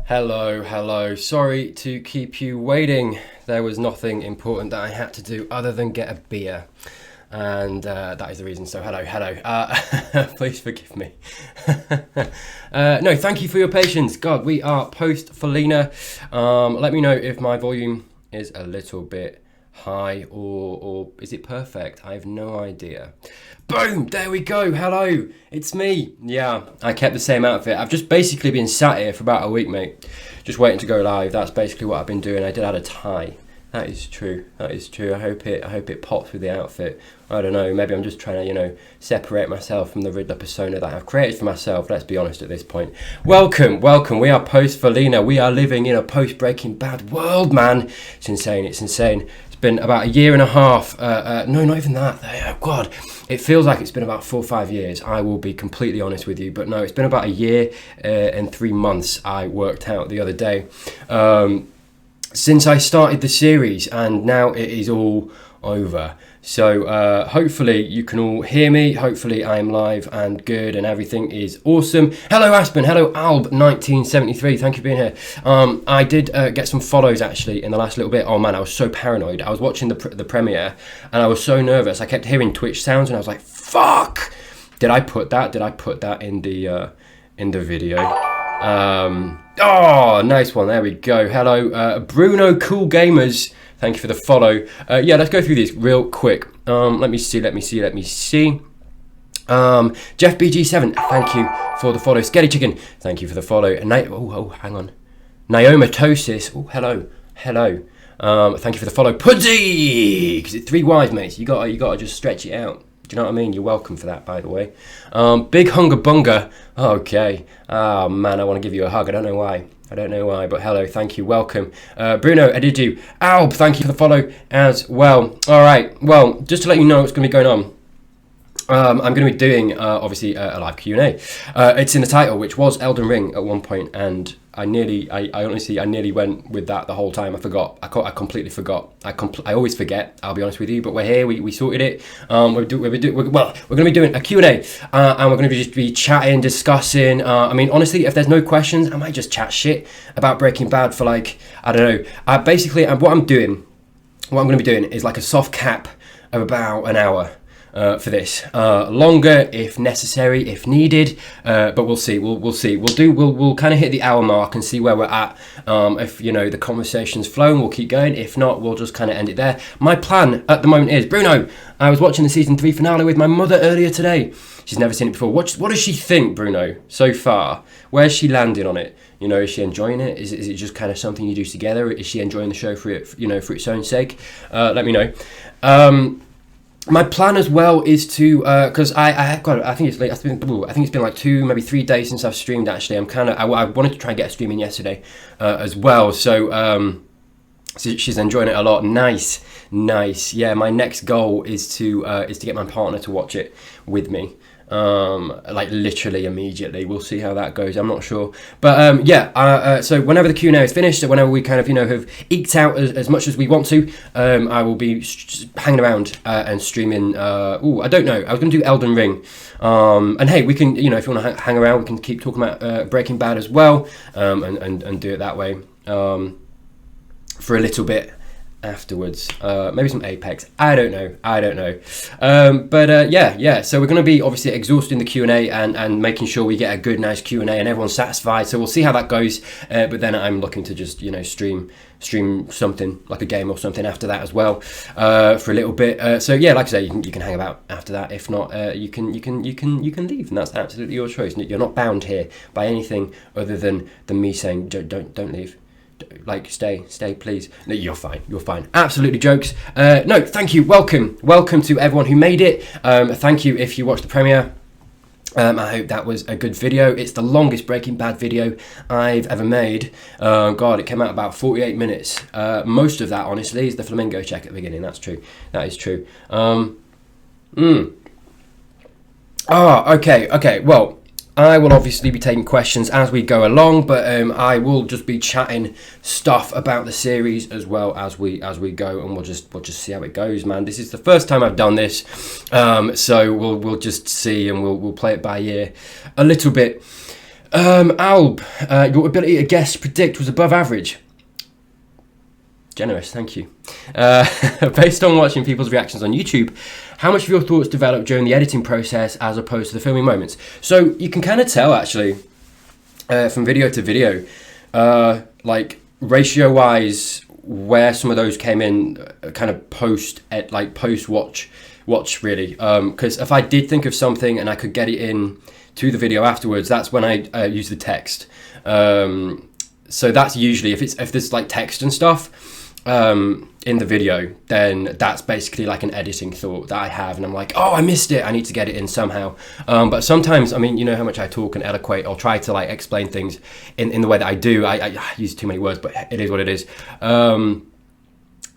Hello, hello. Sorry to keep you waiting. There was nothing important that I had to do other than get a beer. And that is the reason. So hello. Please forgive me. No, thank you for your patience. God, we are post Felina. Let me know if my volume is a little bit high or is it perfect? I have no idea. Boom, there we go. Hello, it's me. Yeah, I kept the same outfit. I've just basically been sat here for about a week, mate, just waiting to go live. That's basically what I've been doing. I did add a tie. That is true. I hope it pops with the outfit. I don't know. Maybe I'm just trying to, separate myself from the Riddler persona that I've created for myself. Let's be honest at this point. Welcome. We are post Felina. We are living in a post Breaking Bad world, man. It's insane. It's been about a year and a half. No, not even that. God, it feels like it's been about 4 or 5 years. I will be completely honest with you, but no, it's been about a year and 3 months. I worked out the other day. Since I started the series, and now it is all over. So hopefully you can all hear me. Hopefully I am live and good and everything is awesome. Hello Aspen, hello Alb1973, thank you for being here. I did get some follows actually in the last little bit. Oh man, I was so paranoid. I was watching the premiere and I was so nervous. I kept hearing Twitch sounds and I was like, fuck! Did I put that in the video? Oh, nice one. There we go. Hello, Bruno Cool Gamers. Thank you for the follow. Yeah, let's go through these real quick. Let me see. Jeff BG7, thank you for the follow. Skelly Chicken, thank you for the follow. Hang on. Naomatosis. Oh, hello. Thank you for the follow. Pudgy, because it's 3 Ys, mates. You gotta just stretch it out. Do you know what I mean? You're welcome for that, by the way. Big Hunger Bunga. Okay. Oh, man, I want to give you a hug. I don't know why, but hello, thank you, welcome. Bruno, I did you. Alb, thank you for the follow as well. All right, well, just to let you know what's going to be going on. I'm going to be doing, obviously, a live Q&A. It's in the title, which was Elden Ring at one point, and I honestly nearly went with that the whole time. I forgot. I completely forgot. I always forget, I'll be honest with you, but we're here. We sorted it. We're going to be doing a Q&A, and we're going to just be chatting, discussing. I mean, honestly, if there's no questions, I might just chat shit about Breaking Bad for like, I don't know. Basically, what I'm going to be doing is like a soft cap of about an hour. For this, longer if necessary, if needed, but we'll see. We'll see. We'll kind of hit the hour mark and see where we're at. If the conversation's flowing, we'll keep going. If not, we'll just kind of end it there. My plan at the moment is, Bruno, I was watching the season 3 finale with my mother earlier today. She's never seen it before. What does she think, Bruno, so far? Where's she landing on it? Is she enjoying it? Is it just kind of something you do together? Is she enjoying the show for it, for its own sake? Let me know. My plan as well is to, because I think it's late. I think it's been like 2, maybe 3 days since I've streamed. Actually, I wanted to try and get a stream in yesterday, as well. So she's enjoying it a lot. Nice. Yeah, my next goal is to get my partner to watch it with me. Like literally immediately. We'll see how that goes. I'm not sure, but so whenever the Q&A is finished, so whenever we kind of have eked out as much as we want to, I will be hanging around and streaming. I don't know. I was going to do Elden Ring, and hey, we can if you want to hang around, we can keep talking about Breaking Bad as well, and do it that way for a little bit afterwards. Maybe some Apex. I don't know. So we're going to be obviously exhausting the Q&A and making sure we get a good, nice Q&A and everyone's satisfied. So we'll see how that goes. But then I'm looking to just stream something like a game or something after that as well for a little bit. So yeah, like I say, you can hang about after that. If not, you can leave, and that's absolutely your choice. You're not bound here by anything other than me saying don't leave. Like stay please. No, you're fine, absolutely jokes. No, thank you, welcome to everyone who made it. Thank you if you watched the premiere. I hope that was a good video. It's the longest Breaking Bad video I've ever made. God, it came out about 48 minutes. Most of that, honestly, is the flamingo check at the beginning. That is true. Okay, well, I will obviously be taking questions as we go along, but I will just be chatting stuff about the series as well as we go, and we'll just see how it goes, man. This is the first time I've done this, so we'll just see, and we'll play it by ear a little bit. Alb, your ability to guess, predict was above average. Generous, thank you. Based on watching people's reactions on YouTube, how much of your thoughts develop during the editing process as opposed to the filming moments? So you can kind of tell actually from video to video, like ratio wise, where some of those came in kind of post watch really. Because if I did think of something and I could get it in to the video afterwards, that's when I use the text. So that's usually if there's like text and stuff in the video, then that's basically like an editing thought that I have, and I'm like, oh, I missed it, I need to get it in somehow. But sometimes, I mean, you know how much I talk and eloquate or try to like explain things in the way that I do. I use too many words, but it is what it is.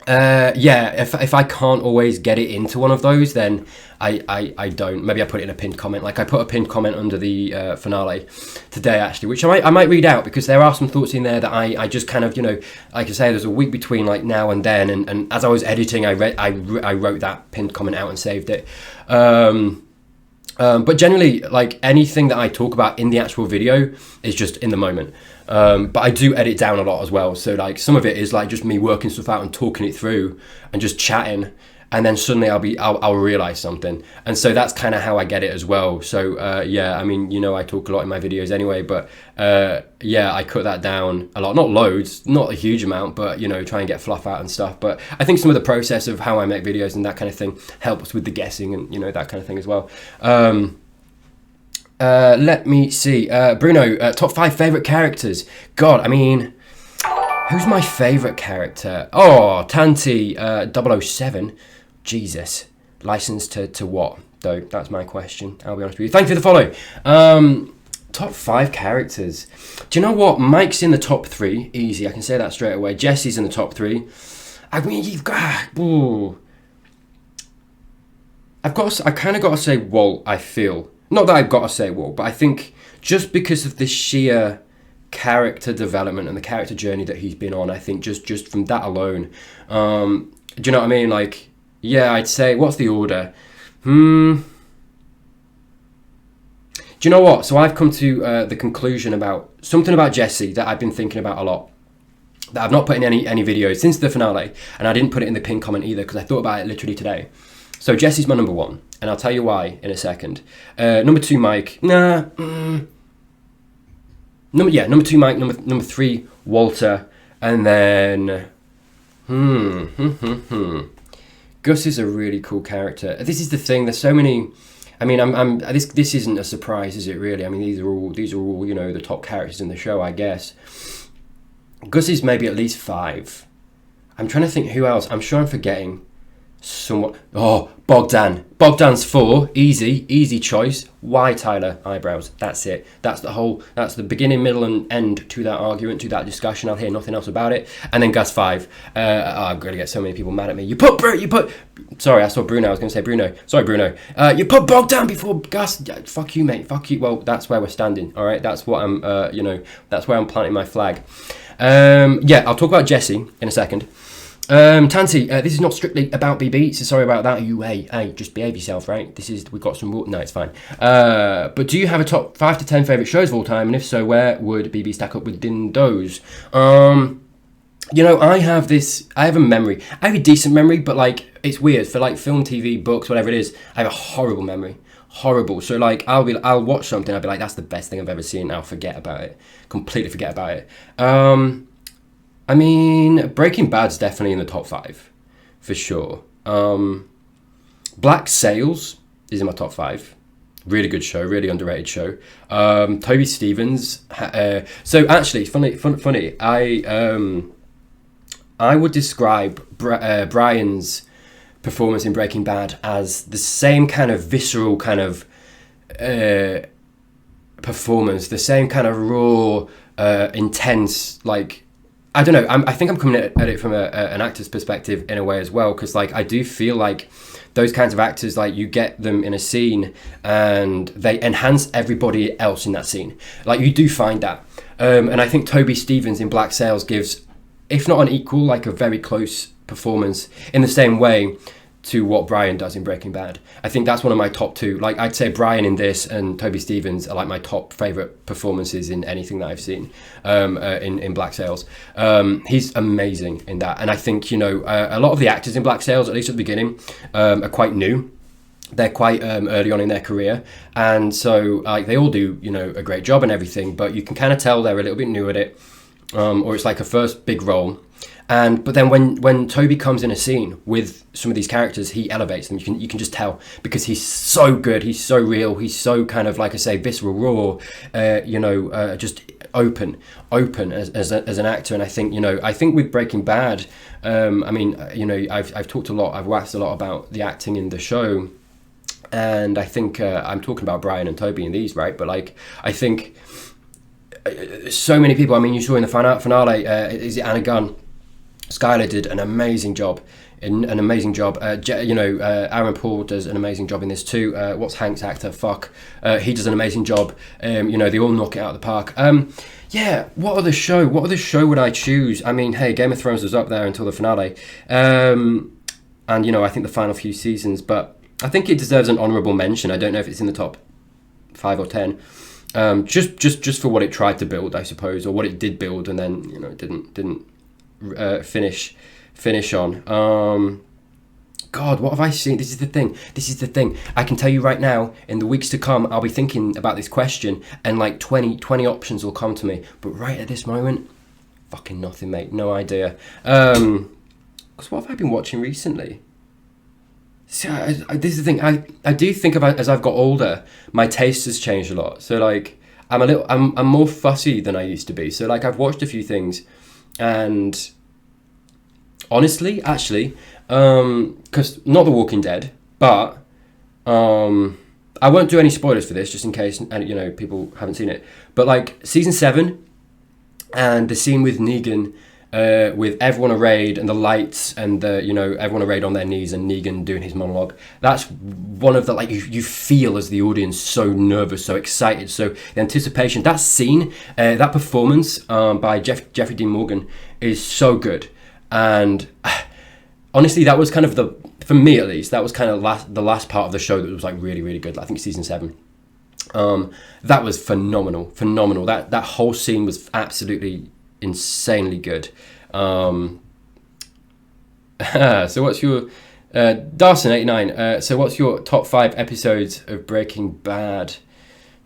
If I can't always get it into one of those, then I don't. Maybe I put it in a pinned comment. Like I put a pinned comment under the finale today, actually, which I might read out, because there are some thoughts in there that I just kind of, you know, like I say, there's a week between like now and then, and as I was editing, I wrote that pinned comment out and saved it. But generally, like anything that I talk about in the actual video is just in the moment. But I do edit down a lot as well. So like some of it is like just me working stuff out and talking it through and just chatting. And then suddenly I'll realize something. And so that's kind of how I get it as well. So I mean, you know, I talk a lot in my videos anyway, but I cut that down a lot, not loads, not a huge amount, but you know, try and get fluff out and stuff. But I think some of the process of how I make videos and that kind of thing helps with the guessing and, you know, that kind of thing as well. Let me see. Bruno, top 5 favorite characters. God, I mean, who's my favorite character? Oh, Tanti 007. Jesus. Licensed to what, though? That's my question. I'll be honest with you. Thank you for the follow. Top 5 characters. Do you know what? Mike's in the top 3. Easy. I can say that straight away. Jesse's in the top 3. I mean, you've got... Ooh. I kind of got to say Walt, I feel. Not that I've got to say Walt, but I think just because of the sheer character development and the character journey that he's been on, I think just from that alone, do you know what I mean? Like, yeah, I'd say, what's the order? Do you know what? So I've come to the conclusion about something about Jesse that I've been thinking about a lot, that I've not put in any videos since the finale, and I didn't put it in the pinned comment either because I thought about it literally today. So Jesse's my number 1, and I'll tell you why in a second. Number 2, Mike. Number 2, Mike. Number 3, Walter, and then Gus is a really cool character. This is the thing. There's so many. I mean, this isn't a surprise, is it? Really? I mean, these are all you know, the top characters in the show, I guess. Gus is maybe at least 5. I'm trying to think who else. I'm sure I'm forgetting. Somewhat. Oh, Bogdan. Bogdan's 4. Easy choice. Why, Tyler? Eyebrows. That's it. That's the beginning, middle, and end to that argument, to that discussion. I'll hear nothing else about it. And then Gus 5. I'm going to get so many people mad at me. Sorry, I saw Bruno. I was going to say Bruno. Sorry, Bruno. You put Bogdan before Gus. Fuck you, mate. Fuck you. Well, that's where we're standing. All right. That's what I'm. That's where I'm planting my flag. I'll talk about Jesse in a second. Tanti, this is not strictly about BB, so sorry about that. Hey, just behave yourself, right? We've got some... No, it's fine. But do you have a top 5 to 10 favourite shows of all time? And if so, where would BB stack up within those? You know, I have a memory. I have a decent memory, but, like, it's weird. For, like, film, TV, books, whatever it is, I have a horrible memory. Horrible. So, like, I'll watch something, I'll be like, that's the best thing I've ever seen, and I'll forget about it. Completely forget about it. I mean, Breaking Bad's definitely in the top 5, for sure. Black Sails is in my top 5. Really good show, really underrated show. Toby Stevens. So actually, funny. I would describe Brian's performance in Breaking Bad as the same kind of visceral kind of performance, the same kind of raw, intense, like. I don't know. I think I'm coming at it from an actor's perspective in a way as well, because like I do feel like those kinds of actors, like you get them in a scene and they enhance everybody else in that scene. Like you do find that, and I think Toby Stevens in Black Sails gives, if not an equal, like a very close performance in the same way to what Brian does in Breaking Bad. I think that's one of my top two. Like, I'd say Brian in this and Toby Stephens are like my top favourite performances in anything that I've seen in Black Sails. He's amazing in that. And I think, you know, a lot of the actors in Black Sails, at least at the beginning, are quite new. They're quite early on in their career. And so like they all do, you know, a great job and everything, but you can kind of tell they're a little bit new at it, or it's like a first big role. But then when Toby comes in a scene with some of these characters, he elevates them. You can just tell, because he's so good, he's so real, he's so kind of, like I say, visceral, raw, just open as an actor. And I think, you know, with Breaking Bad, I mean, you know, I've talked a lot, I've waxed a lot about the acting in the show, and I think I'm talking about Brian and Toby in these, right? But like, I think so many people. I mean, you saw in the finale, is it Anna Gunn? Skylar did an amazing job. Aaron Paul does an amazing job in this too. What's Hank's actor? He does an amazing job. You know, they all knock it out of the park. What other show would I choose? I mean, hey, Game of Thrones was up there until the finale. And, you know, I think the final few seasons, but I think it deserves an honourable mention. I don't know if it's in the top 5 or 10. Just for what it tried to build, I suppose, or what it did build, and then, you know, it didn't finish on. God, what have I seen? This is the thing. I can tell you right now, in the weeks to come, I'll be thinking about this question, and like 20 options will come to me. But right at this moment, fucking nothing, mate. No idea. Because what have I been watching recently? See, this is the thing. I do think about, as I've got older, my taste has changed a lot. So like, I'm more fussy than I used to be. So like, I've watched a few things. And honestly, actually, because not The Walking Dead, but I won't do any spoilers for this, just in case, and you know, people haven't seen it. But like season 7, and the scene with Negan, with everyone arrayed and the lights and the, you know, everyone arrayed on their knees and Negan doing his monologue. That's one of the, like, you feel as the audience so nervous, so excited, so the anticipation. That scene, that performance by Jeffrey Dean Morgan is so good. And honestly, that was kind of for me at least, that was kind of the last part of the show that was like really, really good. I think season 7. That was phenomenal. That whole scene was absolutely insanely good. So what's your Darson89, so what's your top 5 episodes of Breaking Bad?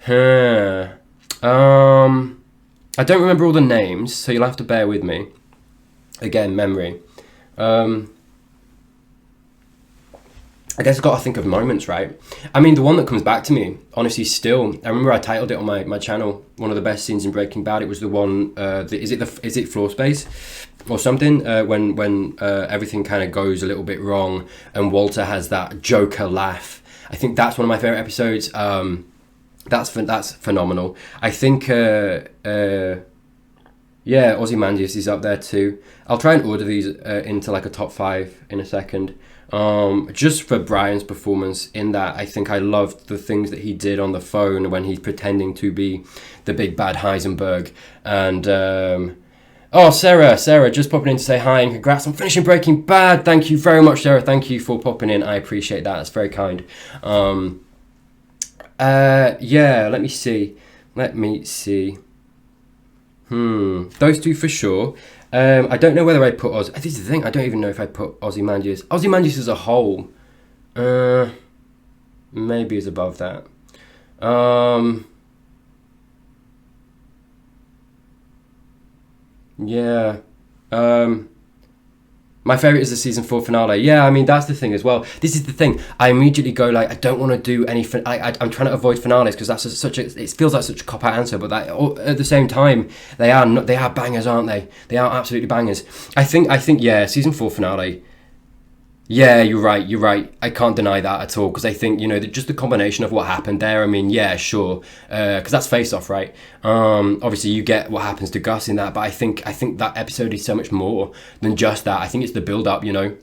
I don't remember all the names, so you'll have to bear with me. Again, memory. I guess I've got to think of moments, right? I mean, the one that comes back to me, honestly, still, I remember I titled it on my channel, one of the best scenes in Breaking Bad. It was the one, is it Floor Space or something? When everything kind of goes a little bit wrong and Walter has that Joker laugh. I think that's one of my favorite episodes. That's phenomenal. I think, Ozymandias is up there too. I'll try and order these into like a top 5 in a second. Just for Brian's performance in that, I think I loved the things that he did on the phone when he's pretending to be the big bad Heisenberg. And Sarah just popping in to say hi and congrats on finishing Breaking Bad. Thank you very much, Sarah. Thank you for popping in. I appreciate that. That's very kind. Let me see. Those two for sure. I don't know whether I'd put this is the thing, I don't even know if I'd put Ozymandias. Ozymandias as a whole, maybe is above that. My favourite is the season 4 finale. Yeah, I mean, that's the thing as well. This is the thing. I immediately go like, I don't want to do any... I'm trying to avoid finales because that's it feels like such a cop-out answer, but that, at the same time, they are bangers, aren't they? They are absolutely bangers. I think, yeah, season 4 finale. Yeah, you're right. I can't deny that at all, because I think, you know, just the combination of what happened there, I mean, yeah, sure, because that's Face Off, right? Obviously, you get what happens to Gus in that, but I think that episode is so much more than just that. I think it's the build-up, you know,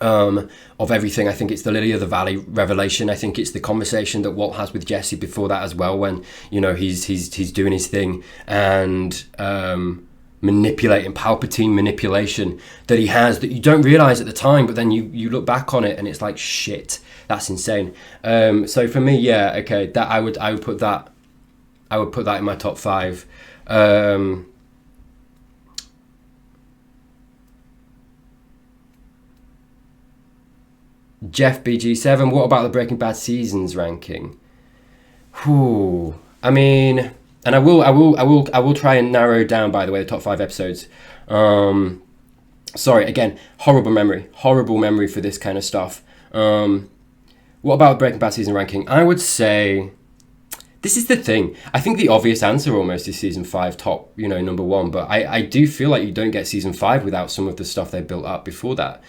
of everything. I think it's the Lily of the Valley revelation. I think it's the conversation that Walt has with Jesse before that as well, when, you know, he's doing his thing, and manipulating, Palpatine manipulation that he has that you don't realize at the time, but then you look back on it and it's like, shit, that's insane. So for me, yeah, okay, that I would put that in my top 5. Jeff BG7, what about the Breaking Bad seasons ranking? Whew. I mean, and I will try and narrow down, by the way, the top 5 episodes. Sorry, again, horrible memory for this kind of stuff. What about Breaking Bad season ranking? I would say, this is the thing. I think the obvious answer almost is season 5 top, number 1. But I do feel like you don't get season 5 without some of the stuff they built up before that.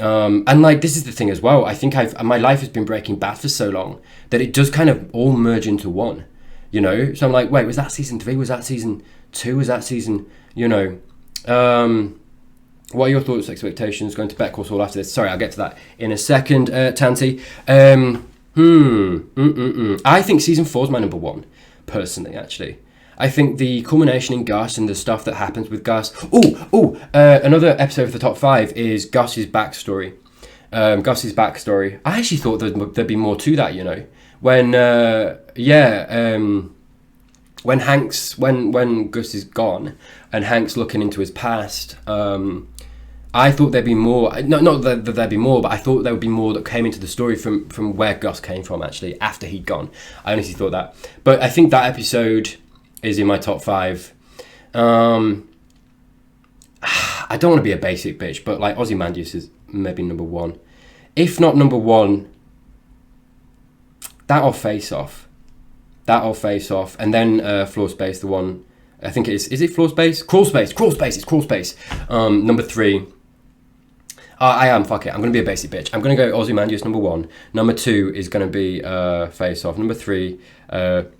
And like, this is the thing as well. I think my life has been Breaking Bad for so long that it does kind of all merge into one, So I'm like, wait, was that season 3? Was that season 2? Was that season, what are your thoughts, expectations going to Better Call Saul after this? Sorry, I'll get to that in a second, Tanti. I think season 4 is my number 1, personally, actually. I think the culmination in Gus and the stuff that happens with Gus. Another episode of the top 5 is Gus's backstory. I actually thought there'd be more to that, when Gus is gone and Hank's looking into his past. I thought there'd be more. Not that there'd be more, but I thought there would be more that came into the story from where Gus came from. Actually, after he'd gone, I honestly thought that. But I think that episode is in my top 5. I don't want to be a basic bitch, but like Ozymandias is maybe number 1. If not number 1, that or Face Off. And then Floor Space, the one, I think it is it Floor Space? Crawl Space, it's Crawl Space. Number 3. I'm going to be a basic bitch. I'm going to go Ozymandias number 1. Number 2 is going to be Face Off. Number 3,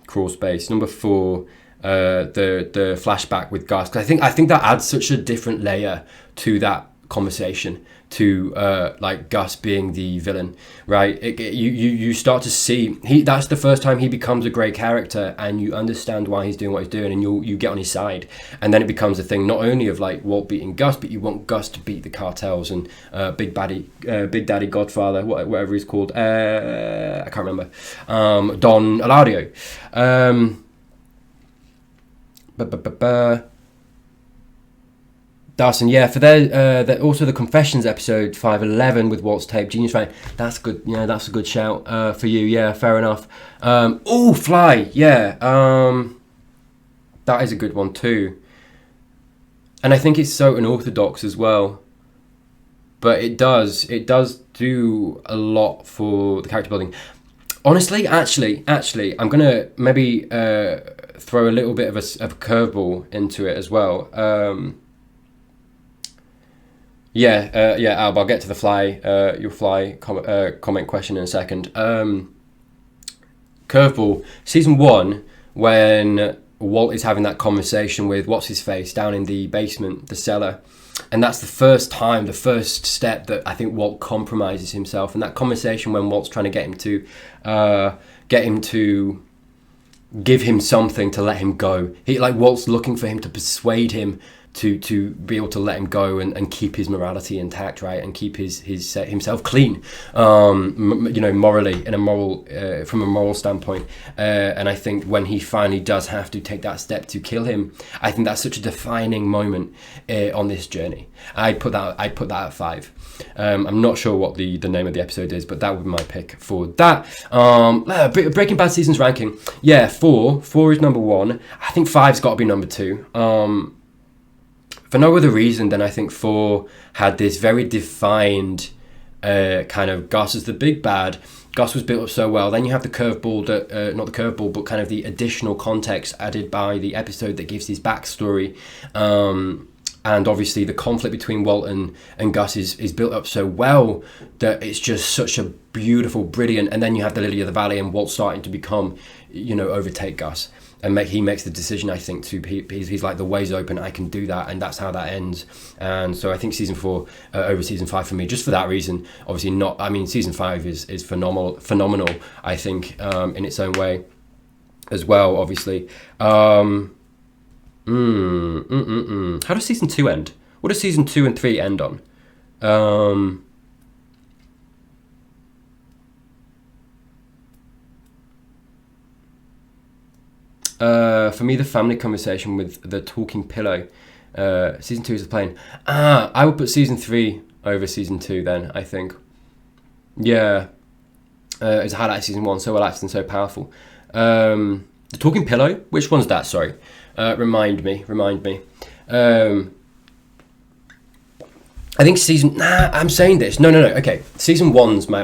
Crawl Space. Number 4, the flashback with Gus, because I think that adds such a different layer to that conversation, to like Gus being the villain, right? You start to see that's the first time he becomes a great character, and you understand why he's doing what he's doing, and you get on his side, and then it becomes a thing not only of like Walt beating Gus, but you want Gus to beat the cartels and Big Daddy Godfather, whatever he's called, I can't remember, Don Eladio. Darson, yeah, for also the Confessions episode 511 with Walt's tape, Genius Right. That's good. Yeah, that's a good shout for you. Yeah, fair enough. Fly. Yeah, that is a good one too. And I think it's so unorthodox as well, but it does do a lot for the character building. Honestly, actually, I'm gonna maybe throw a little bit of a curveball into it as well. Alb, I'll get to the your fly comment question in a second. Curveball, season 1, when Walt is having that conversation with what's his face down in the basement, the cellar, and that's the first step that I think Walt compromises himself. And that conversation when Walt's trying to get him to give him something to let him go. Walt's looking for him to persuade him to be able to let him go and keep his morality intact, right, and keep his himself clean, morally, from a moral standpoint. And I think when he finally does have to take that step to kill him, I think that's such a defining moment on this journey. I'd put that at 5. I'm not sure what the name of the episode is, but that would be my pick for that. Breaking Bad seasons ranking, 4 is number 1. I think 5's got to be number 2. For no other reason than I think 4 had this very defined kind of Gus as the big bad. Gus was built up so well. Then you have the curveball, not the curveball, but kind of the additional context added by the episode that gives his backstory. And obviously the conflict between Walt and Gus is built up so well that it's just such a beautiful, brilliant. And then you have the Lily of the Valley and Walt starting to become, overtake Gus. And he makes the decision, I think, he's like, the way's open, I can do that, and that's how that ends. And so I think season 4 over season 5 for me, just for that reason. Obviously season 5 is phenomenal, I think, in its own way as well, obviously. How does season 2 end? What does season 2 and 3 end on? For me, the family conversation with the talking pillow. Season 2 is the plane. I would put season 3 over season 2 then, I think. Yeah. It's a highlight of season 1, so relaxed and so powerful. The talking pillow? Which one's that? Sorry. Remind me. I think I'm saying this. No. Okay. Season 1's my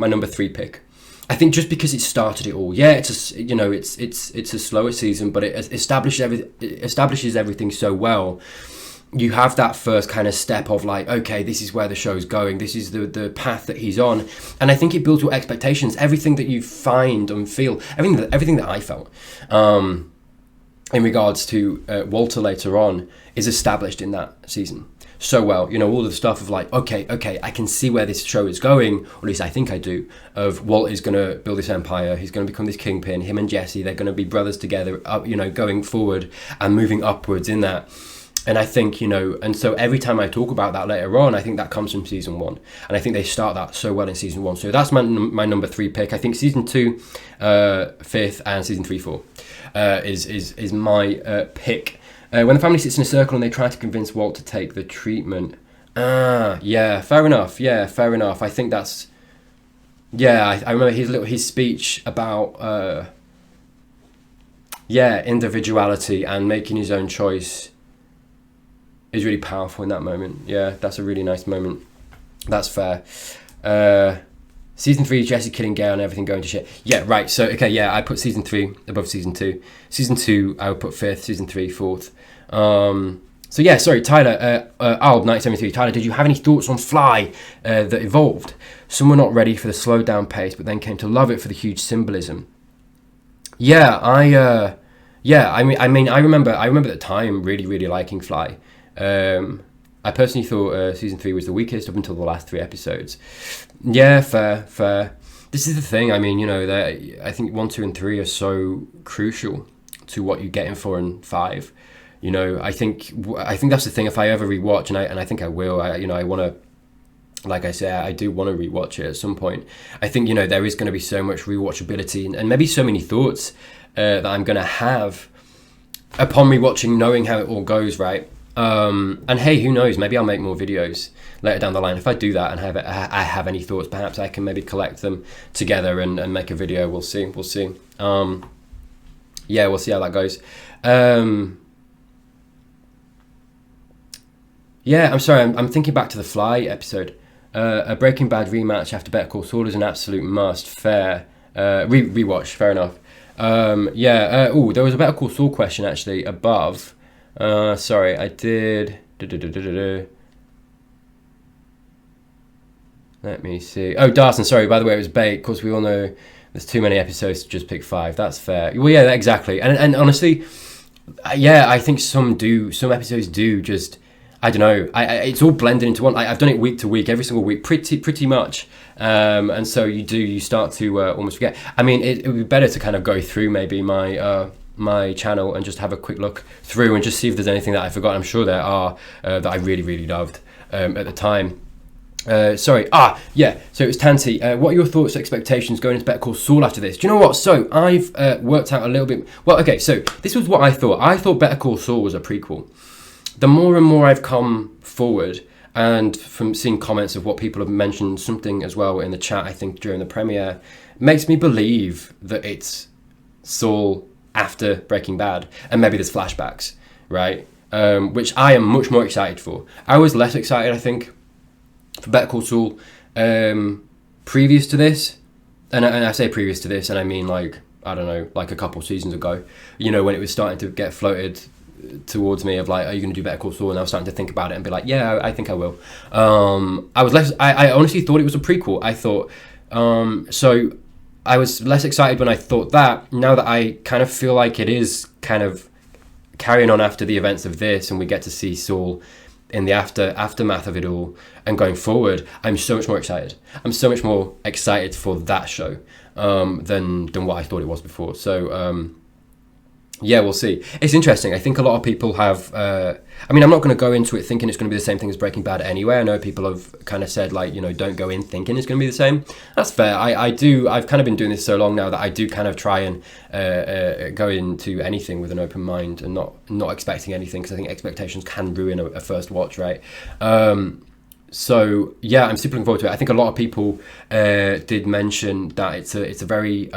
number 3 pick. I think just because it started it all. Yeah, it's a slower season, but it establishes everything so well. You have that first kind of step of like, okay, this is where the show's going. This is the path that he's on, and I think it builds your expectations. Everything that you find and feel, everything that I felt, in regards to Walter later on, is established in that season so well. All the stuff of like, okay, I can see where this show is going, or at least I think I do, of Walt is going to build this empire, he's going to become this kingpin, him and Jesse, they're going to be brothers together, going forward and moving upwards in that. And I think, and so every time I talk about that later on, I think that comes from season 1. And I think they start that so well in season 1. So that's my number 3 pick. I think season 2, 5th, and season 3, 4 is my pick. When the family sits in a circle and they try to convince Walt to take the treatment. Yeah, fair enough. I think that's... Yeah, I remember his speech about, individuality and making his own choice is really powerful in that moment. Yeah, that's a really nice moment. That's fair. Season 3, Jesse killing Gail and everything going to shit. Yeah, right. So, okay, yeah, I put season 3 above season 2. Season 2, I would put 5th. Season 3, 4th. So, yeah, sorry, Tyler. Alb973. Tyler, did you have any thoughts on Fly that evolved? Some were not ready for the slowed down pace, but then came to love it for the huge symbolism. Yeah, I remember at the time really, really liking Fly. I personally thought season 3 was the weakest up until the last 3 episodes. Yeah, fair. This is the thing. I mean, I think 1, 2, and 3 are so crucial to what you get in 4 and 5. I think that's the thing. If I ever rewatch, and I think I will, I want to. Like I say, I do want to rewatch it at some point. I think there is going to be so much rewatchability and maybe so many thoughts that I'm going to have upon rewatching, knowing how it all goes, right? And hey, who knows? Maybe I'll make more videos later down the line. If I do that and I have any thoughts, perhaps I can maybe collect them together and make a video. We'll see. Yeah, we'll see how that goes. Yeah, I'm sorry. I'm thinking back to the Fly episode. A Breaking Bad rematch after Better Call Saul is an absolute must. Fair. Rewatch. Fair enough. There was a Better Call Saul question actually above. Sorry, I did. Let me see. Oh, Darson, sorry, by the way, it was bait. Of course, we all know there's too many episodes to just pick 5. That's fair. Well, yeah, exactly. And honestly, yeah, I think some episodes do just, I don't know. It's all blended into one. I've done it week to week, every single week, pretty much. And so you start to almost forget. I mean, it would be better to kind of go through maybe my channel and just have a quick look through and just see if there's anything that I forgot. I'm sure there are that I really, really loved at the time. So it was Tanti. What are your thoughts, expectations going into Better Call Saul after this? Do you know what? So I've worked out a little bit. Well, okay, so this was what I thought. I thought Better Call Saul was a prequel. The more and more I've come forward, and from seeing comments of what people have mentioned, something as well in the chat, I think during the premiere, makes me believe that it's Saul after Breaking Bad, and maybe there's flashbacks, right? Which I am much more excited for. I was less excited, I think, for Better Call Saul previous to this, and I say previous to this, and I mean like, I don't know, like a couple seasons ago, when it was starting to get floated towards me of like, are you going to do Better Call Saul? And I was starting to think about it and be like, yeah, I think I will. I honestly thought it was a prequel. I thought, so I was less excited when I thought that. Now that I kind of feel like it is kind of carrying on after the events of this, and we get to see Saul in the aftermath of it all and going forward, I'm so much more excited. I'm so much more excited for that show than what I thought it was before. So Yeah, we'll see. It's interesting. I think a lot of people have. I mean, I'm not going to go into it thinking it's going to be the same thing as Breaking Bad anyway. I know people have kind of said, like, don't go in thinking it's going to be the same. That's fair. I do. I've kind of been doing this so long now that I do kind of try and go into anything with an open mind and not expecting anything, because I think expectations can ruin a first watch, right? So yeah, I'm super looking forward to it. I think a lot of people did mention that it's a very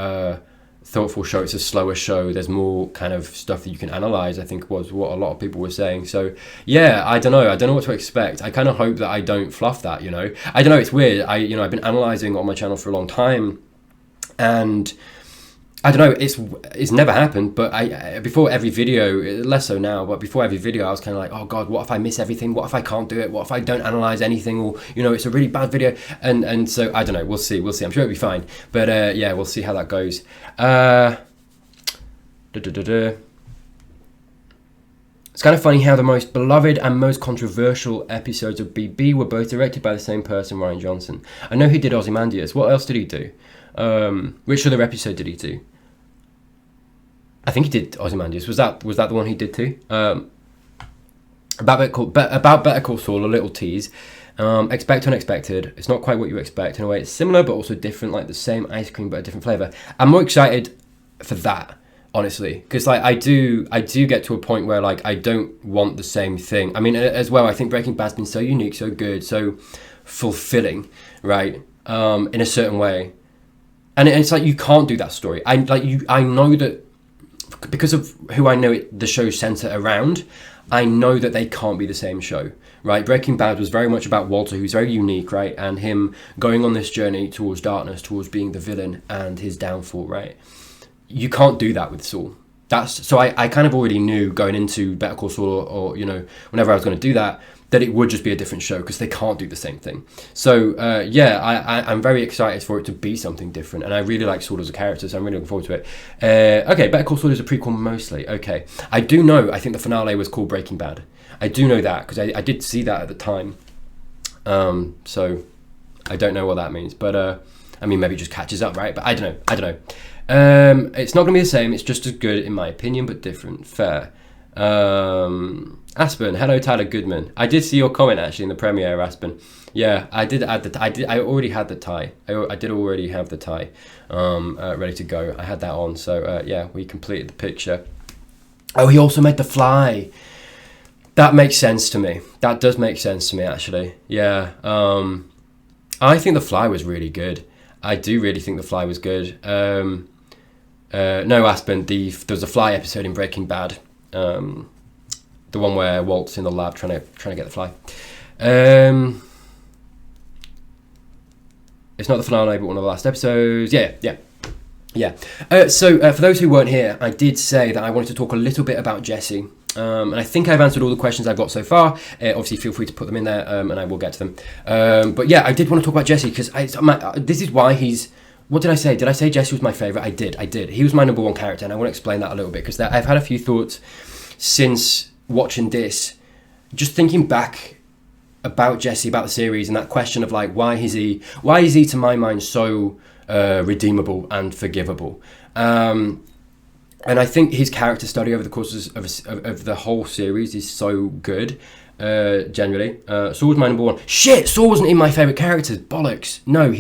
thoughtful show. It's a slower show. There's more kind of stuff that you can analyze, I think was what a lot of people were saying. So yeah, I don't know what to expect. I kind of hope that I don't fluff that, I don't know, it's weird. I've been analyzing on my channel for a long time, and I don't know, it's never happened, but before every video, less so now, but before every video I was kind of like, oh god, what if I miss everything? What if I can't do it? What if I don't analyze anything? Or it's a really bad video, and so I don't know, we'll see. I'm sure it'll be fine, but yeah, we'll see how that goes. It's kind of funny how the most beloved and most controversial episodes of BB were both directed by the same person, Rian Johnson. I know he did Ozymandias. What else did he do? Which other episode did he do? I think he did Ozymandias. Was that the one he did too? About Better Call Saul, a little tease. Expect unexpected. It's not quite what you expect. In a way, it's similar but also different, like the same ice cream but a different flavour. I'm more excited for that, honestly, because like I do get to a point where like I don't want the same thing. I mean, as well, I think Breaking Bad's been so unique, so good, so fulfilling, right? In a certain way. And it's like you can't do that story. I know that because of who I know the show centre around, I know that they can't be the same show, right? Breaking Bad was very much about Walter, who's very unique, right? And him going on this journey towards darkness, towards being the villain and his downfall, right? You can't do that with Saul. So I kind of already knew going into Better Call Saul or whenever I was going to do that it would just be a different show because they can't do the same thing. So yeah, I'm very excited for it to be something different, and I really like Saul as a character, so I'm really looking forward to it. Okay, Better Call Saul is a prequel mostly. Okay, I do know, I think the finale was called Breaking Bad. I do know that because I did see that at the time. So I don't know what that means, but I mean, maybe it just catches up, right? But I don't know. It's not going to be the same. It's just as good in my opinion, but different. Fair. Aspen, hello Tyler Goodman. I did see your comment actually in the premiere, Aspen. Yeah, I did add I already had the tie. I did already have the tie ready to go. I had that on, so yeah, we completed the picture. Oh, he also made the fly. That makes sense to me. That does make sense to me, actually. Yeah. I think the fly was really good. I do really think the fly was good. No, Aspen, there was a fly episode in Breaking Bad. The one where Walt's in the lab trying to get the fly. It's not the finale, but one of the last episodes. Yeah. So for those who weren't here, I did say that I wanted to talk a little bit about Jesse. And I think I've answered all the questions I've got so far. Obviously, feel free to put them in there, and I will get to them. But yeah, I did want to talk about Jesse because this is why he's... What did I say? Did I say Jesse was my favourite? I did. He was my number one character, and I want to explain that a little bit because I've had a few thoughts since watching this, just thinking back about Jesse, about the series, and that question of like, why is he to my mind so redeemable and forgivable? And I think his character study over the course of the whole series is so good. Generally, Saul was my number one. Shit, Saul wasn't in my favourite characters. Bollocks. No,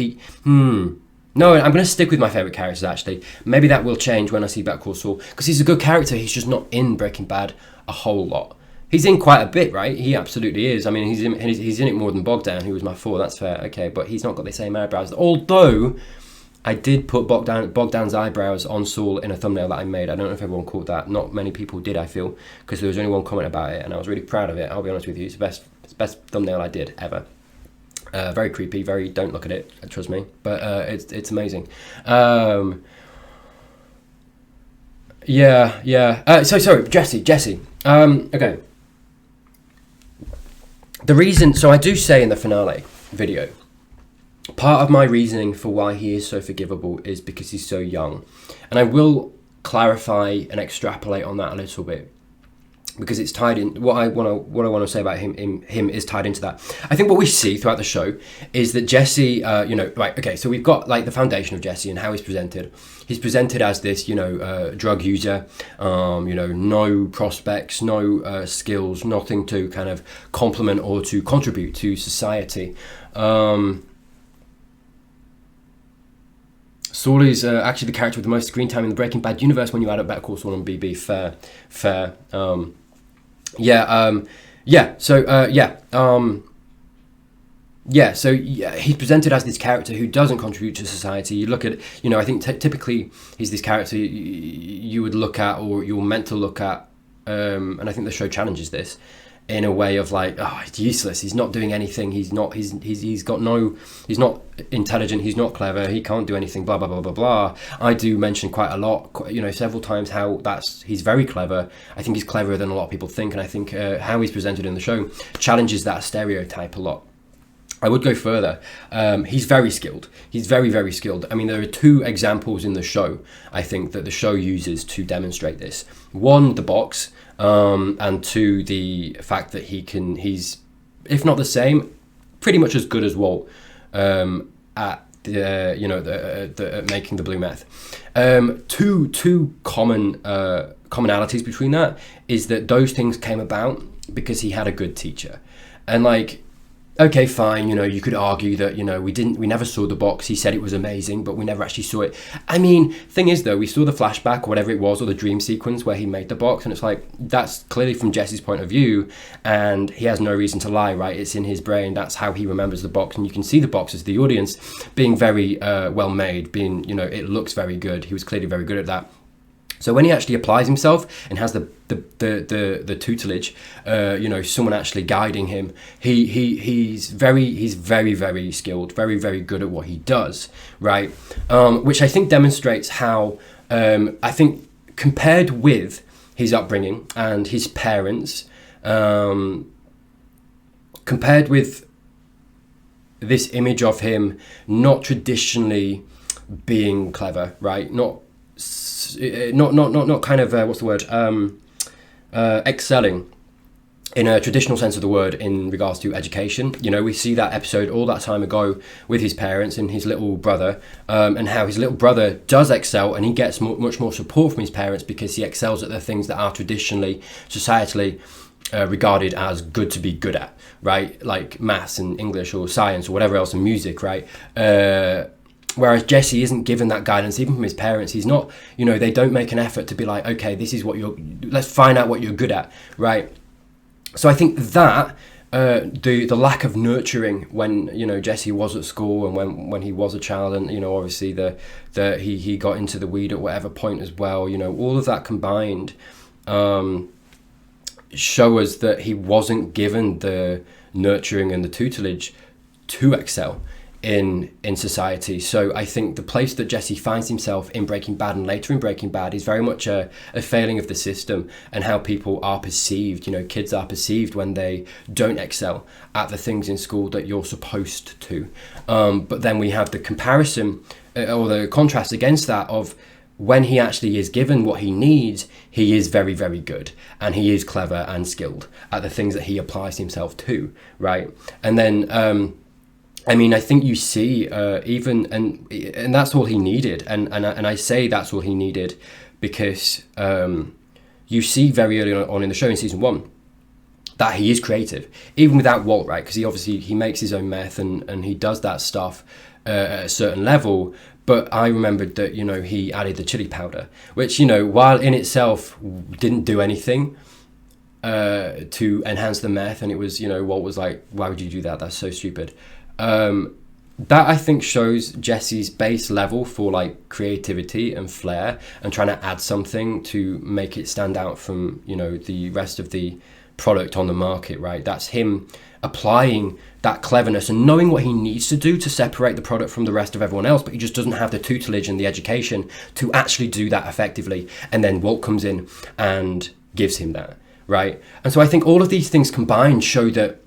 No, I'm going to stick with my favourite characters, actually. Maybe that will change when I see Better Call Saul, because he's a good character. He's just not in Breaking Bad a whole lot. He's in quite a bit, right? He absolutely is. I mean, he's in it more than Bogdan, who was my 4. That's fair, okay. But he's not got the same eyebrows. Although, I did put Bogdan's eyebrows on Saul in a thumbnail that I made. I don't know if everyone caught that. Not many people did, I feel, because there was only one comment about it, and I was really proud of it. I'll be honest with you. It's the best thumbnail I did ever. Very creepy, don't look at it, trust me, but it's amazing. So sorry, Jesse. Okay. The reason, so I do say in the finale video, part of my reasoning for why he is so forgivable is because he's so young, and I will clarify and extrapolate on that a little bit. because it's tied in. What I want to say about him is tied into that. I think what we see throughout the show is that Jesse, right, okay, so we've got like the foundation of Jesse and how he's presented. He's presented as this, drug user, no prospects, no skills, nothing to kind of complement or to contribute to society. Saul is actually the character with the most screen time in the Breaking Bad universe when you add up Better Call Saul and BB. Fair. So he's presented as this character who doesn't contribute to society. You look at, I think typically he's this character you would look at, or you're meant to look at, and I think the show challenges this in a way of like, oh, he's useless. He's not doing anything. He's not intelligent. He's not clever. He can't do anything. Blah blah blah blah blah. I do mention quite a lot, several times how he's very clever. I think he's cleverer than a lot of people think, and I think how he's presented in the show challenges that stereotype a lot. I would go further. He's very skilled. He's very, very skilled. I mean, there are two examples in the show, I think, that the show uses to demonstrate this. One, the box, and two, the fact that he's, if not the same, pretty much as good as Walt at making the blue meth. Two commonalities between that is that those things came about because he had a good teacher. And like, okay, fine, you could argue that, we never saw the box. He said it was amazing, but we never actually saw it. I mean, thing is though, we saw the flashback, whatever it was, or the dream sequence where he made the box, and it's like, that's clearly from Jesse's point of view, and he has no reason to lie, right? It's in his brain. That's how he remembers the box, and you can see the box as the audience being very well made, it looks very good. He was clearly very good at that. So when he actually applies himself and has the tutelage, someone actually guiding him, he's very, very skilled, very, very good at what he does, right? Which I think demonstrates how, I think compared with his upbringing and his parents, compared with this image of him not traditionally being clever, right? Not kind of excelling in a traditional sense of the word in regards to education. We see that episode all that time ago with his parents and his little brother, and how his little brother does excel, and he gets much more support from his parents because he excels at the things that are traditionally, societally regarded as good to be good at, right? Like maths and English or science or whatever else, and music, right? Whereas Jesse isn't given that guidance even from his parents. He's not, they don't make an effort to be like, okay, this is what let's find out what you're good at, right? So I think that the lack of nurturing when Jesse was at school and when he was a child, and obviously he got into the weed at whatever point as well, all of that combined show us that he wasn't given the nurturing and the tutelage to excel in society. So I think the place that Jesse finds himself in Breaking Bad and later in Breaking Bad is very much a failing of the system and how people are perceived. Kids are perceived when they don't excel at the things in school that you're supposed to. But then we have the comparison or the contrast against that of when he actually is given what he needs, he is very, very good, and he is clever and skilled at the things that he applies himself to, right? And then I think you see and that's all he needed, and I say that's all he needed because you see very early on in the show in season 1 that he is creative, even without Walt, right? Because he makes his own meth and he does that stuff at a certain level. But I remembered that he added the chili powder, which while in itself didn't do anything to enhance the meth, and it was Walt was like, why would you do that? That's so stupid. That I think shows Jesse's base level for like creativity and flair and trying to add something to make it stand out from the rest of the product on the market, right? That's him applying that cleverness and knowing what he needs to do to separate the product from the rest of everyone else, but he just doesn't have the tutelage and the education to actually do that effectively. And then Walt comes in and gives him that, right? And so I think all of these things combined show that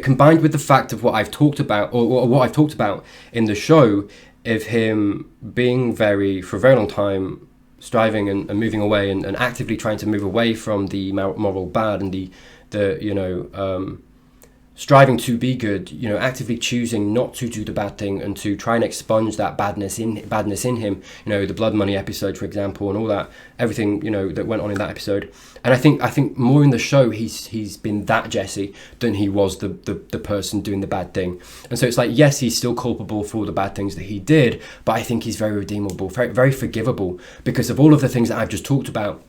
combined with the fact of what I've talked about, or what I've talked about in the show, of him being for a very long time, striving and moving away and actively trying to move away from the moral bad and the striving to be good, actively choosing not to do the bad thing and to try and expunge that badness in him, the blood money episode, for example, and all that, everything, that went on in that episode. And I think more in the show, he's been that Jesse than he was the person doing the bad thing. And so it's like, yes, he's still culpable for all the bad things that he did, but I think he's very redeemable, very, very forgivable because of all of the things that I've just talked about,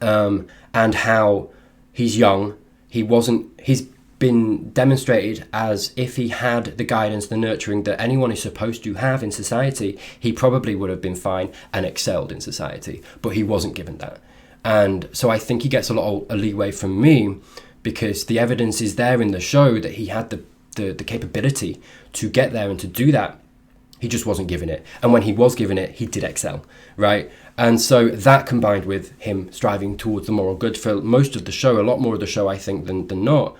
and how he's young. He's been demonstrated as if he had the guidance, the nurturing that anyone is supposed to have in society, he probably would have been fine and excelled in society, but he wasn't given that. And so I think he gets a lot of leeway from me because the evidence is there in the show that he had the capability to get there and to do that. He just wasn't given it. And when he was given it, he did excel, right? And so that combined with him striving towards the moral good for most of the show, a lot more of the show, I think, than not,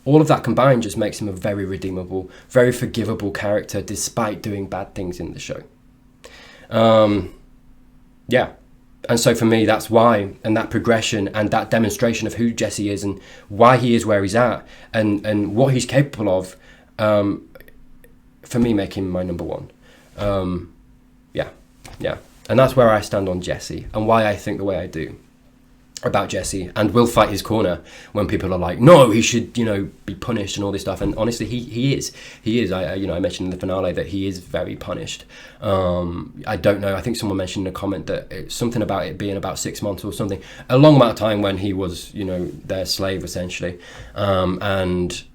all of that combined just makes him a very redeemable, very forgivable character despite doing bad things in the show. Yeah. And so for me, that's why, and that progression and that demonstration of who Jesse is and why he is where he's at and what he's capable of, for me, make him my number one. Yeah. And that's where I stand on Jesse and why I think the way I do about Jesse, and will fight his corner when people are like, no, he should, be punished and all this stuff. And honestly, he is. I mentioned in the finale that he is very punished. I don't know. I think someone mentioned in a comment that it's something about it being about 6 months or something, a long amount of time when he was, their slave essentially, and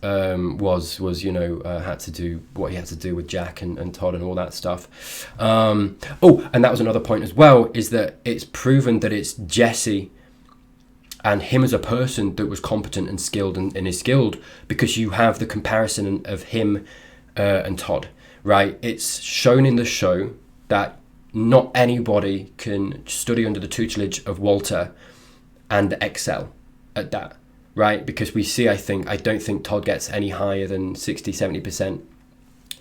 had to do what he had to do with Jack and Todd and all that stuff. And that was another point as well, is that it's proven that it's Jesse and him as a person that was competent and skilled and is skilled, because you have the comparison of him and Todd, right? It's shown in the show that not anybody can study under the tutelage of Walter and excel at that. Right, because we see, I don't think Todd gets any higher than 60-70%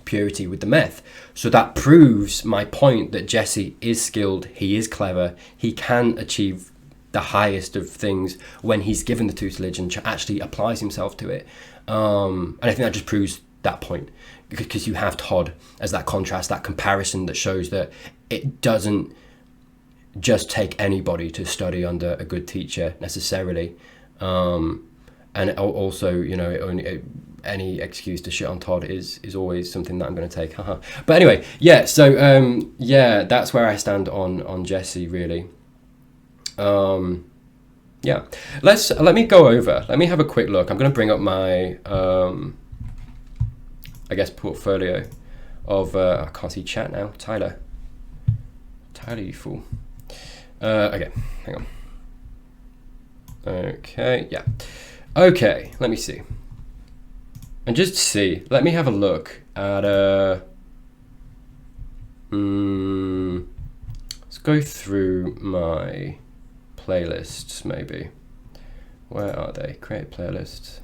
purity with the meth. So that proves my point that Jesse is skilled, he is clever, he can achieve the highest of things when he's given the tutelage and actually applies himself to it. And I think that just proves that point, because you have Todd as that contrast, that comparison that shows that it doesn't just take anybody to study under a good teacher necessarily. And also, any excuse to shit on Todd is always something that I'm going to take. But anyway, yeah. So that's where I stand on Jesse, really. Yeah. Let me go over. Let me have a quick look. I'm going to bring up my portfolio of. I can't see chat now. Tyler, you fool. Okay, hang on. Okay, yeah. Okay, let me see. And just to see, let me have a look at let's go through my playlists maybe. Where are they? Create playlists.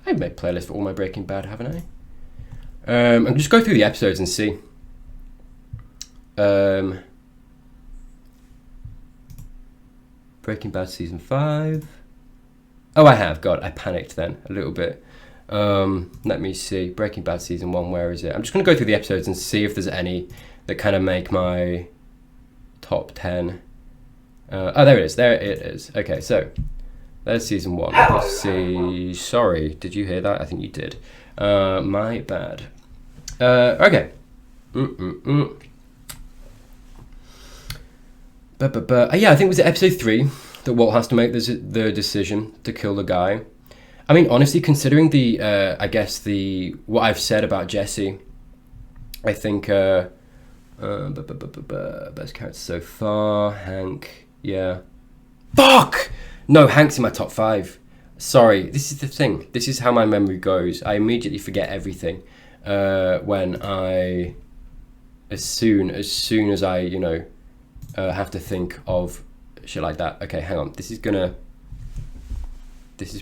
I've made playlists for all my Breaking Bad, haven't I? I'm just go through the episodes and see. Breaking Bad season 5. Oh, I have. God, I panicked then a little bit. Let me see. Breaking Bad season 1, where is it? I'm just going to go through the episodes and see if there's any that kind of make my top 10. There it is. There it is. Okay, so there's season 1. Let's see. Sorry, did you hear that? I think you did. My bad. Okay. Yeah, I think it was episode 3 that Walt has to make the decision to kill the guy. I mean, honestly, considering what I've said about Jesse, I think best character so far, Hank. Yeah. Fuck! No, Hank's in my top 5. Sorry, this is the thing. This is how my memory goes. I immediately forget everything when as soon as I have to think of shit like that. Okay, hang on. This is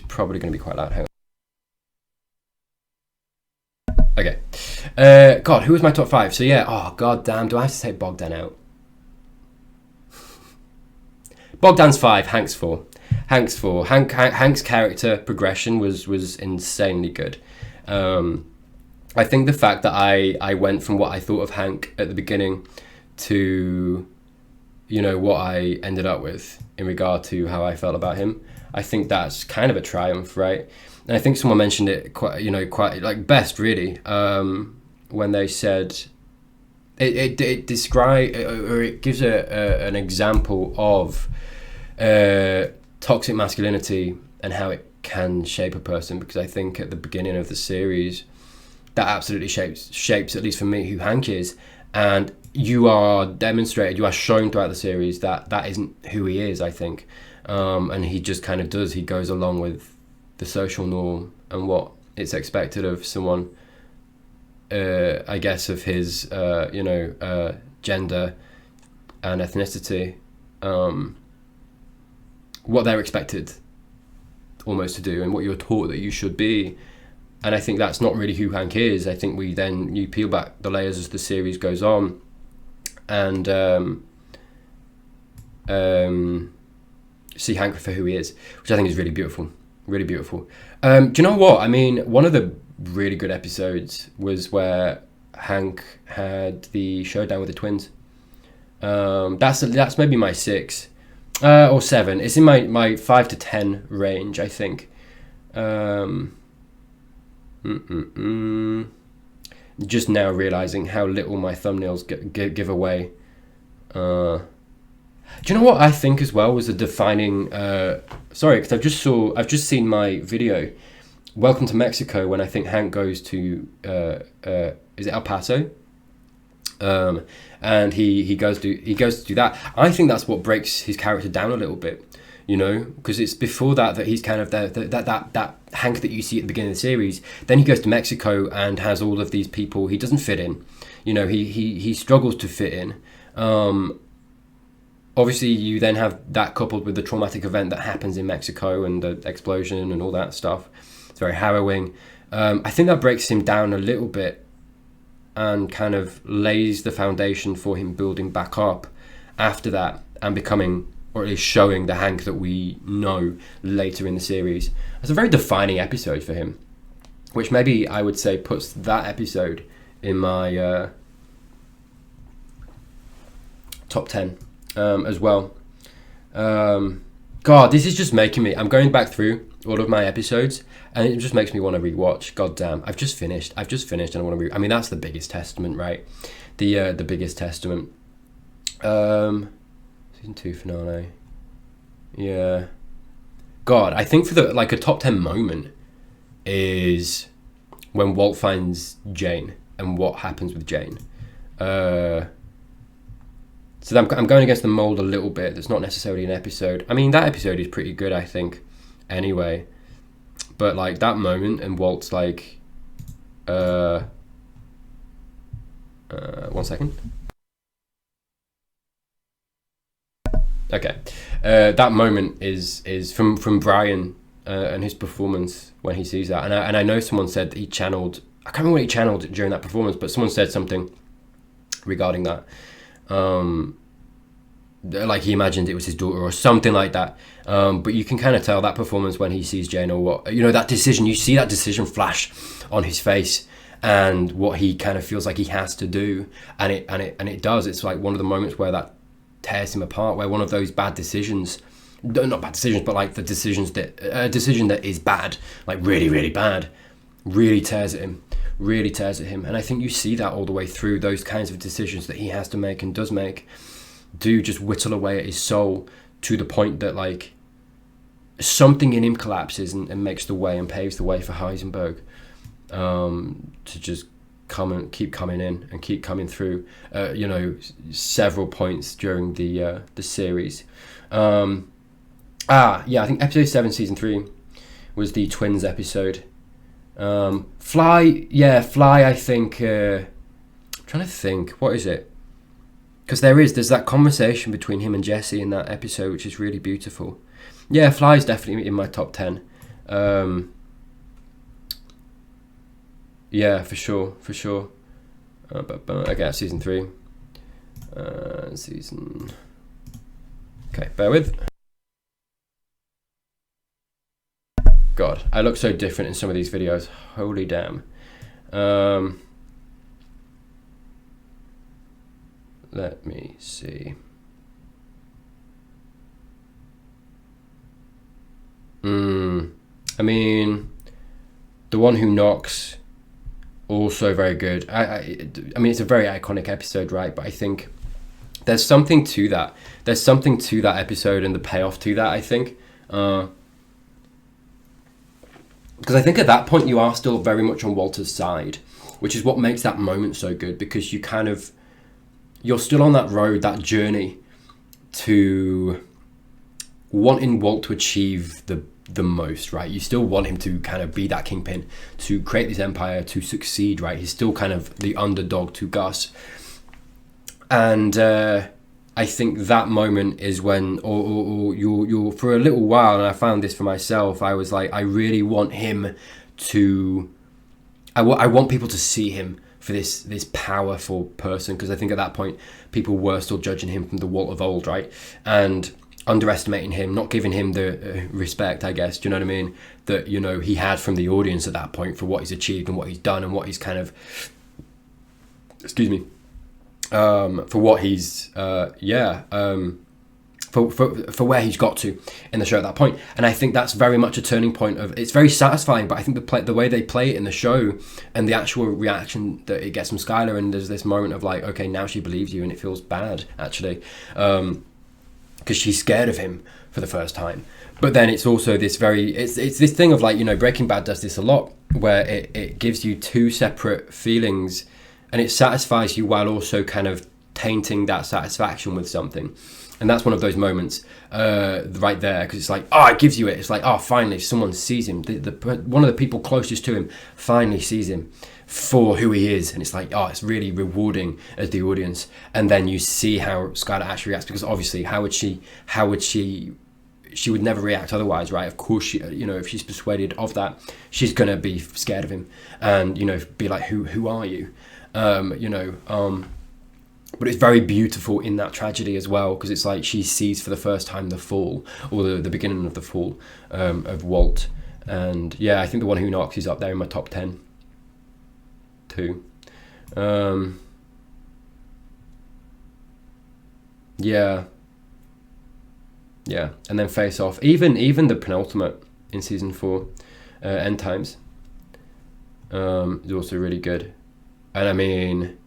probably gonna be quite loud. Hang on. Okay. God, who was my top 5? So yeah, oh god damn, do I have to take Bogdan out? Bogdan's 5, Hank's 4. Hank's 4. Hank's character progression was insanely good. I think the fact that I went from what I thought of Hank at the beginning to, what I ended up with in regard to how I felt about him, I think that's kind of a triumph, right? And I think someone mentioned it quite like best really, when they said it describe, or it gives an example of toxic masculinity and how it can shape a person, because I think at the beginning of the series that absolutely shapes at least for me who Hank is, and you are shown throughout the series that isn't who he is, I think, and he just kind of does, he goes along with the social norm and what it's expected of someone, I guess, of his gender and ethnicity, what they're expected almost to do and what you're taught that you should be. And I think that's not really who Hank is. I think you peel back the layers as the series goes on, and see Hank for who he is, which I think is really beautiful. Really beautiful. Do you know what? I mean, one of the really good episodes was where Hank had the showdown with the twins. That's maybe my 6 or 7. It's in my 5 to 10 range, I think. Just now realizing how little my thumbnails give away. Do you know what I think as well was a defining? Sorry, because I've just seen my video, Welcome to Mexico, when I think Hank goes to is it El Paso? And he goes to do that. I think that's what breaks his character down a little bit, because it's before that he's kind of that Hank that you see at the beginning of the series. Then he goes to Mexico and has all of these people. He doesn't fit in, he struggles to fit in. Obviously, you then have that coupled with the traumatic event that happens in Mexico and the explosion and all that stuff. It's very harrowing. I think that breaks him down a little bit and kind of lays the foundation for him building back up after that and becoming, or at least showing, the Hank that we know later in the series. It's a very defining episode for him, which maybe I would say puts that episode in my top 10 as well. God, this is just making me... I'm going back through all of my episodes and it just makes me want to rewatch. God damn, I've just finished and I want to I mean, that's the biggest testament, right? The biggest testament. Season 2 finale. Yeah. God, I think for a top 10 moment is when Walt finds Jane and what happens with Jane. So I'm going against the mold a little bit. That's not necessarily an episode. I mean, that episode is pretty good, I think, anyway. But that moment, and Walt's 1 second. Okay, that moment is from Brian and his performance when he sees that, and I know someone said that he channeled. I can't remember what he channeled during that performance, but someone said something regarding that. He imagined it was his daughter or something like that. But you can kind of tell that performance when he sees Jane, or what, that decision. You see that decision flash on his face, and what he kind of feels like he has to do, and it does. It's like one of the moments where that tears him apart, where one of those bad decisions, not bad decisions, but the decisions that a decision that is bad, really, really bad, really tears at him. And I think you see that all the way through. Those kinds of decisions that he has to make and does make do just whittle away at his soul to the point that something in him collapses and makes the way and paves the way for Heisenberg to just keep coming in and keep coming through several points during the series. I think episode 7 season 3 was the twins episode. Fly, I think, I'm trying to think, what is it? Because there's that conversation between him and Jesse in that episode, which is really beautiful. Yeah, Fly is definitely in my top 10. Yeah, for sure. Okay, that's season 3. Okay, bear with. God, I look so different in some of these videos. Holy damn. Let me see. I mean, The One Who Knocks, also very good. I mean, it's a very iconic episode, right? But I think there's something to that. There's something to that episode and the payoff to that, I think. Because I think at that point you are still very much on Walter's side, which is what makes that moment so good, because you're still on that road, that journey to wanting Walt to achieve the most, right? You still want him to kind of be that kingpin, to create this empire, to succeed, right? He's still kind of the underdog to Gus. And I think that moment is when, or you're for a little while, and I found this for myself, I was like, I really want him to, I want people to see him for this powerful person, because I think at that point people were still judging him from the Walt of old, right? And underestimating him, not giving him the respect, I guess, do you know what I mean, that, you know, he had from the audience at that point for what he's achieved and what he's done and what he's kind of, for what he's for where he's got to in the show at that point. And I think that's very much a turning point of, it's very satisfying, but I think the way they play it in the show and the actual reaction that it gets from Skylar, and there's this moment of like, okay, now she believes you, and it feels bad actually, because she's scared of him for the first time. But then it's also this it's this thing of like, you know, Breaking Bad does this a lot, where it gives you two separate feelings, and it satisfies you while also kind of tainting that satisfaction with something. And that's one of those moments right there, because it's like, oh, it gives you it. It's like, oh, finally someone sees him. One of the people closest to him finally sees him for who he is, and it's like, oh, it's really rewarding as the audience. And then you see how Skylar actually reacts, because obviously how would she would never react otherwise, right? Of course, she, you know, if she's persuaded of that, she's gonna be scared of him and, you know, be like, who are you, but it's very beautiful in that tragedy as well, because it's like she sees for the first time the fall, or the beginning of the fall of Walt. And yeah, I think The One Who Knocks is up there in my top 10 too. Yeah, and then Face Off, even the penultimate in season 4, End Times, is also really good. And I mean,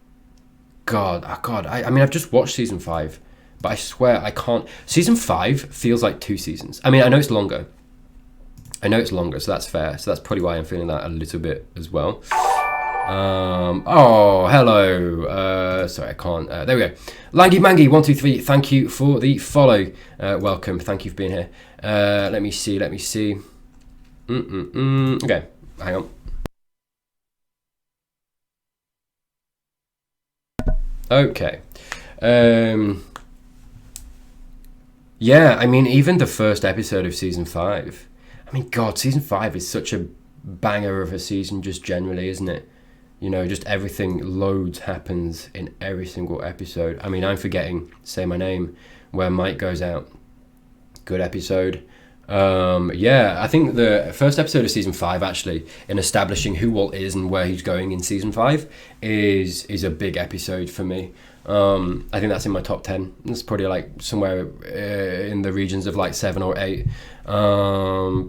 I mean, I've just watched season 5, but I swear I can't. Season 5 feels like 2 seasons. I mean, I know it's longer, so that's fair. So that's probably why I'm feeling that a little bit as well. Oh, hello. Sorry, I can't. There we go. Langy Mangy 123. Thank you for the follow. Welcome. Thank you for being here. Let me see. Okay, hang on. Okay. Yeah, I mean, even the first episode of season 5. I mean, God, season 5 is such a banger of a season, just generally, isn't it? You know, just everything, loads happens in every single episode. I mean, I'm forgetting Say My Name, where Mike goes out. Good episode. Yeah, I think the first episode of season 5, actually, in establishing who Walt is and where he's going in season 5, is a big episode for me. I think that's in my top 10. It's probably like somewhere in the regions of like 7 or 8. Oh,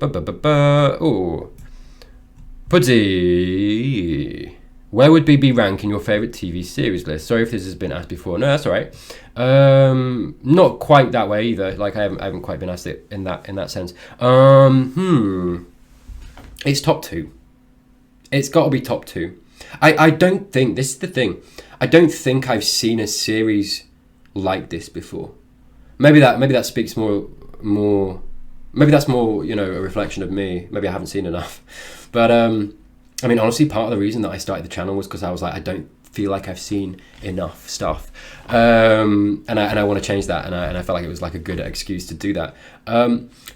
Puddy. Where would BB rank in your favourite TV series list? Sorry if this has been asked before. No, that's all right. Not quite that way either. Like I haven't quite been asked it in that sense. It's top 2. It's got to be top 2. I don't think, this is the thing, I don't think I've seen a series like this before. Maybe that speaks more. Maybe that's more, you know, a reflection of me. Maybe I haven't seen enough. But I mean, honestly, part of the reason that I started the channel was because I was like, I don't feel like I've seen enough stuff, and I want to change that, and I felt like it was like a good excuse to do that.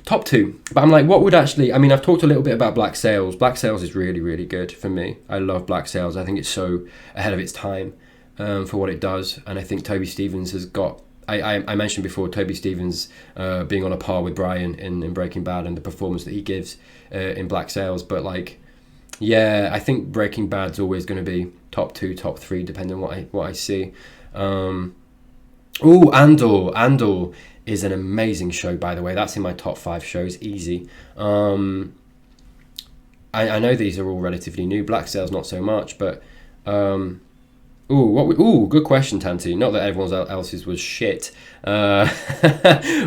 Top 2, but I'm like, what would actually? I mean, I've talked a little bit about Black Sails. Black Sails is really, really good for me. I love Black Sails. I think it's so ahead of its time for what it does, and I think Toby Stephens has got. I mentioned before Toby Stephens being on a par with Brian in Breaking Bad and the performance that he gives in Black Sails, but like, yeah, I think Breaking Bad's always going to be top 2, top 3, depending on what I see. Andor is an amazing show, by the way. That's in my top 5 shows, easy. I know these are all relatively new. Black Sails not so much, but good question, Tanti. Not that everyone else's was shit. But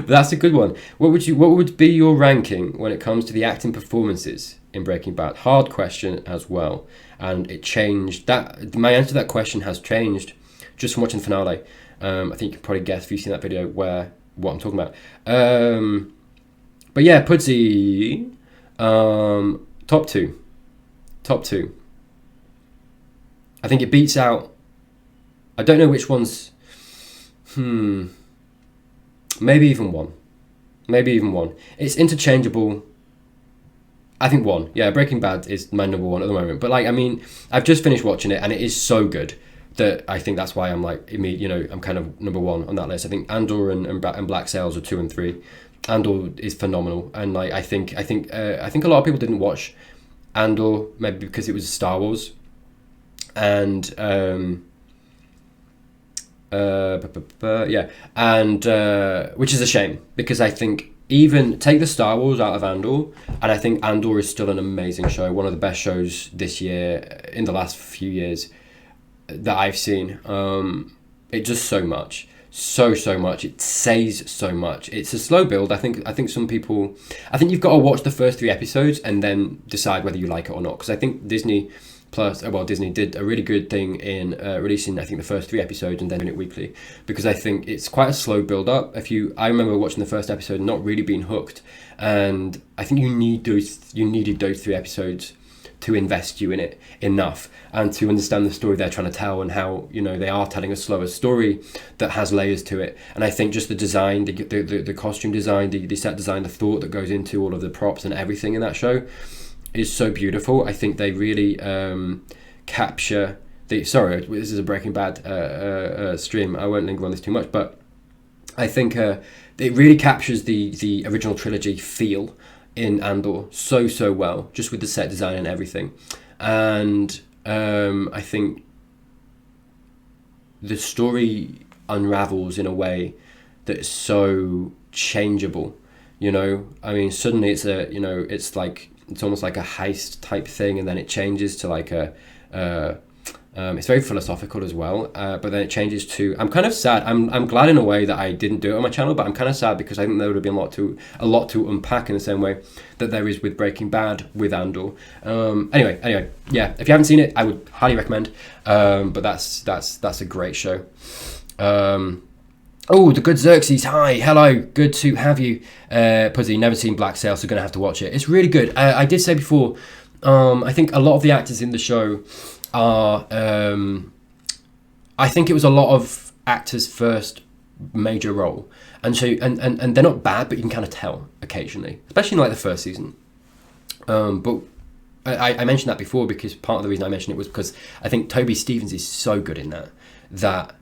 that's a good one. What would be your ranking when it comes to the acting performances in Breaking Bad? Hard question as well, and it changed. My answer to that question has changed just from watching the finale. I think you can probably guess if you've seen that video what I'm talking about. But yeah, Pudsey, top two. I think it beats out. I don't know which ones. Maybe even one. It's interchangeable. I think 1. Yeah, Breaking Bad is my number 1 at the moment. But like, I mean, I've just finished watching it, and it is so good that I think that's why I'm like, I'm kind of number 1 on that list. I think Andor and Black Sails are 2 and 3. Andor is phenomenal, and like I think a lot of people didn't watch Andor maybe because it was Star Wars, and which is a shame, because I think even take the Star Wars out of Andor, and I think Andor is still an amazing show, one of the best shows this year, in the last few years, that I've seen. It does so much, so much. It says so much. It's a slow build. I think some people, I think you've got to watch the first 3 episodes and then decide whether you like it or not, because I think Disney did a really good thing in releasing, I think, the first 3 episodes and then doing it weekly, because I think it's quite a slow build up. I remember watching the first episode and not really being hooked, and I think you needed those 3 episodes to invest you in it enough and to understand the story they're trying to tell, and how they are telling a slower story that has layers to it. And I think just the design, the costume design, the set design, the thought that goes into all of the props and everything in that show is so beautiful. I think they really capture this is a Breaking Bad stream. I won't linger on this too much, but I think it really captures the original trilogy feel in Andor so well, just with the set design and everything. And I think the story unravels in a way that's so changeable. I mean, suddenly it's almost like a heist type thing, and then it changes to like it's very philosophical as well, but then it changes to, I'm kind of sad. I'm glad in a way that I didn't do it on my channel, but I'm kind of sad because I think there would have been a lot to unpack in the same way that there is with Breaking Bad with Andor. Anyway, yeah, if you haven't seen it, I would highly recommend. But that's a great show. The good Xerxes, hi, hello, good to have you. Pussy, never seen Black Sail, so gonna have to watch it. It's really good. I did say before, I think a lot of the actors in the show are, I think it was a lot of actors' first major role, and so and they're not bad, but you can kind of tell occasionally, especially in like the first season. But I mentioned that before because part of the reason I mentioned it was because I think Toby Stephens is so good in that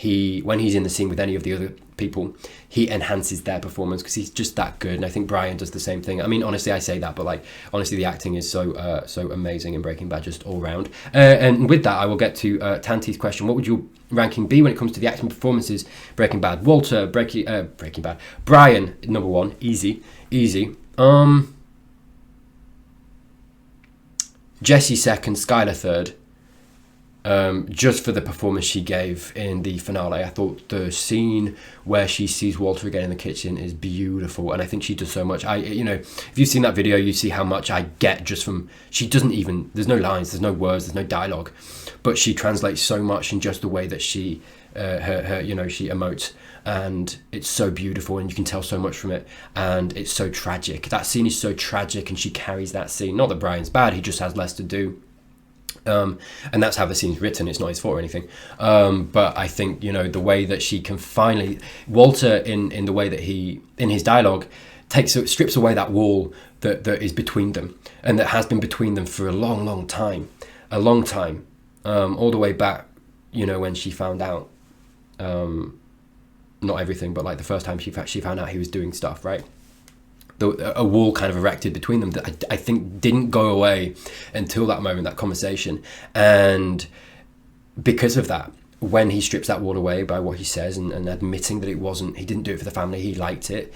when he's in the scene with any of the other people, he enhances their performance because he's just that good. And I think Brian does the same thing. I mean, honestly, I say that, but like, honestly, the acting is so amazing in Breaking Bad, just all round. And with that, I will get to Tanti's question. What would your ranking be when it comes to the acting performances? Breaking Bad, Walter, Breaking Bad, Brian, number 1, easy. Jesse second, Skylar third. Just for the performance she gave in the finale. I thought the scene where she sees Walter again in the kitchen is beautiful, and I think she does so much. If you've seen that video, you see how much I get just from, there's no lines, there's no words, there's no dialogue, but she translates so much in just the way that she she emotes, and it's so beautiful, and you can tell so much from it, and it's so tragic. That scene is so tragic, and she carries that scene. Not that Brian's bad, he just has less to do. And that's how the scene's written. It's not his fault or anything. But I think, you know, the way that she can finally, Walter in the way that he, in his dialogue, strips away that wall that is between them, and that has been between them for a long time, all the way back, you know, when she found out, not everything, but like the first time she found out he was doing stuff, right? A wall kind of erected between them that I think didn't go away until that moment, that conversation. And because of that, when he strips that wall away by what he says and admitting that he didn't do it for the family, he liked it.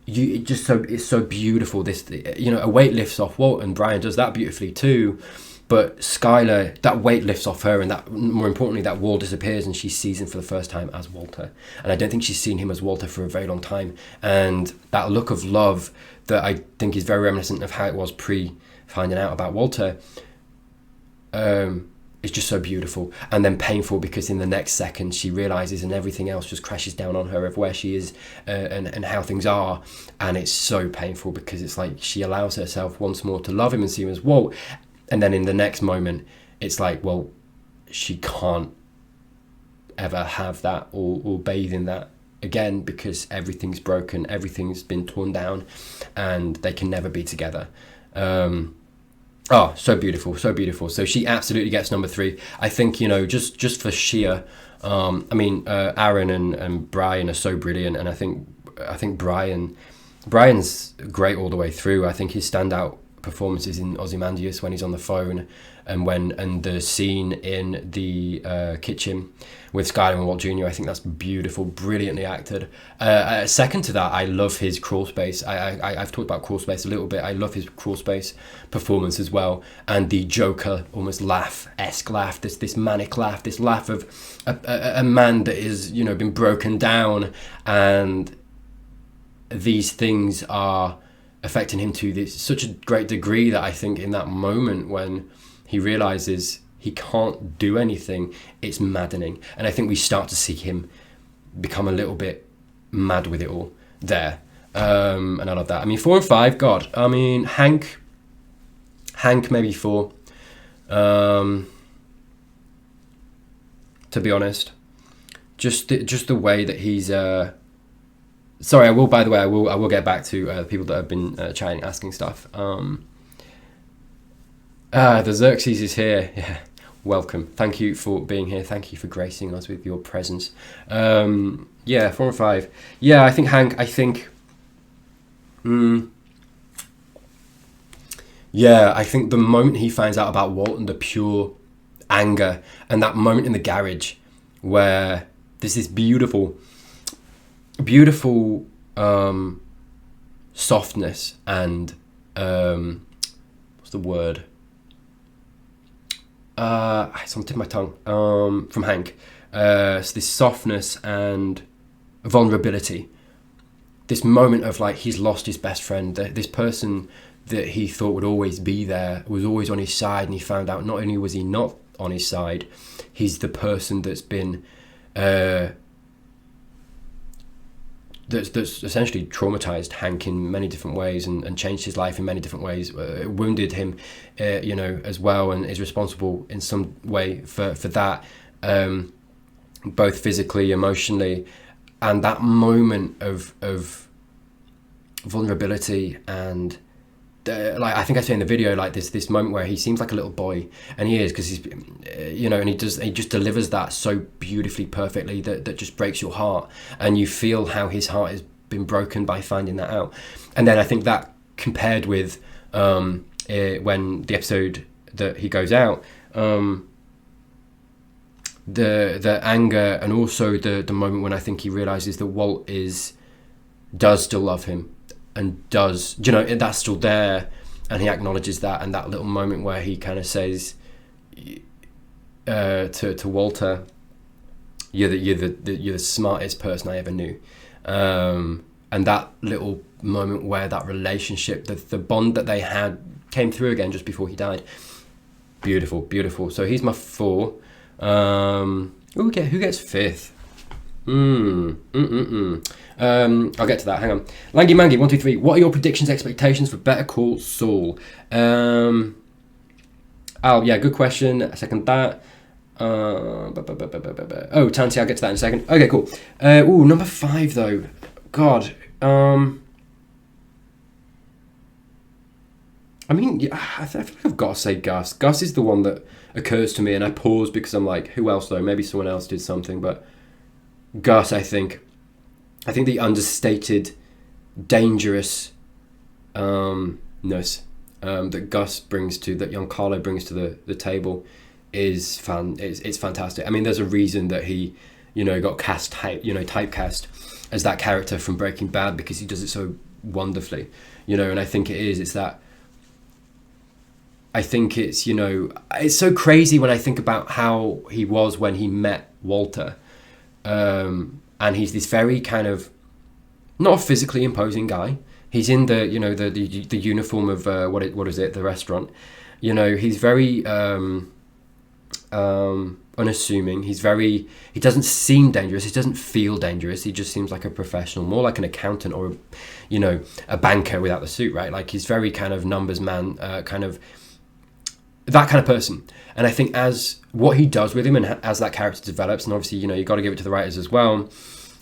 It's so beautiful. This, you know, a weight lifts off Walt, and Brian does that beautifully too. But Skylar, that weight lifts off her, and that, more importantly, that wall disappears, and she sees him for the first time as Walter. And I don't think she's seen him as Walter for a very long time. And that look of love that I think is very reminiscent of how it was pre-finding out about Walter, is just so beautiful. And then painful, because in the next second she realizes, and everything else just crashes down on her of where she is and how things are. And it's so painful, because it's like she allows herself once more to love him and see him as Walt. And then in the next moment, it's like, well, she can't ever have that or bathe in that again, because everything's broken, everything's been torn down, and they can never be together. So beautiful, so beautiful. So she absolutely gets number 3. I think, you know, just for sheer, Aaron and Brian are so brilliant, and I think Brian's great all the way through. I think his standout performances in Ozymandias, when he's on the phone, and the scene in the kitchen with Skylar and Walt Jr. I think that's beautiful, brilliantly acted. Second to that, I love his crawl space. I've talked about crawl space a little bit. I love his crawl space performance as well, and the Joker almost esque laugh, this manic laugh, this laugh of a man that is, you know, been broken down, and these things are affecting him to such a great degree that I think in that moment when he realizes he can't do anything, it's maddening. And I think we start to see him become a little bit mad with it all there. And I love that. I mean, 4 and 5, God. I mean, Hank maybe 4. To be honest, just the way that he's. Sorry, I will. By the way, I will get back to people that have been chatting, asking stuff. The Xerxes is here. Yeah, welcome. Thank you for being here. Thank you for gracing us with your presence. 4 and 5. Yeah, I think Hank. I think the moment he finds out about Walt and the pure anger, and that moment in the garage where there's this beautiful softness and what's the word? It's on the tip of my tongue. From Hank. So this softness and vulnerability. This moment of like he's lost his best friend. This person that he thought would always be there was always on his side, and he found out not only was he not on his side, he's the person that's been that's essentially traumatized Hank in many different ways and changed his life in many different ways, wounded him, as well, and is responsible in some way for that, both physically, emotionally, and that moment of vulnerability and. Like I think I say in the video, like this moment where he seems like a little boy, and he is, because he's, and he just delivers that so beautifully, perfectly, that just breaks your heart, and you feel how his heart has been broken by finding that out. And then I think that compared with when the episode that he goes out, the anger, and also the moment when I think he realizes that Walt does still love him. And does, that's still there, and he acknowledges that, and that little moment where he kind of says to Walter, you're the smartest person I ever knew, and that little moment where that relationship, the bond that they had, came through again just before he died. Beautiful, beautiful. So he's my 4. Who gets 5th? I'll get to that. Hang on. Langy Mangy 123. What are your predictions, expectations for Better Call Saul? Oh, yeah, good question. I second that. Oh, Tanty, I'll get to that in a second. Okay, cool. Number 5, though. God. I mean, yeah, I feel like I've got to say Gus. Gus is the one that occurs to me, and I pause because I'm like, who else, though? Maybe someone else did something, but Gus, I think the understated, dangerous ness that Gus brings to, that Giancarlo brings to the table is it's fantastic. I mean, there's a reason that he, got typecast as that character from Breaking Bad, because he does it so wonderfully, and I think it's it's so crazy when I think about how he was when he met Walter, and he's this very kind of not a physically imposing guy. He's in the the uniform of what is it, the restaurant. He's very unassuming. He doesn't seem dangerous. He doesn't feel dangerous. He just seems like a professional, more like an accountant or a banker without the suit, right? Like, he's very kind of numbers man, kind of that kind of person. And I think as what he does with him and as that character develops, and obviously you got to give it to the writers as well,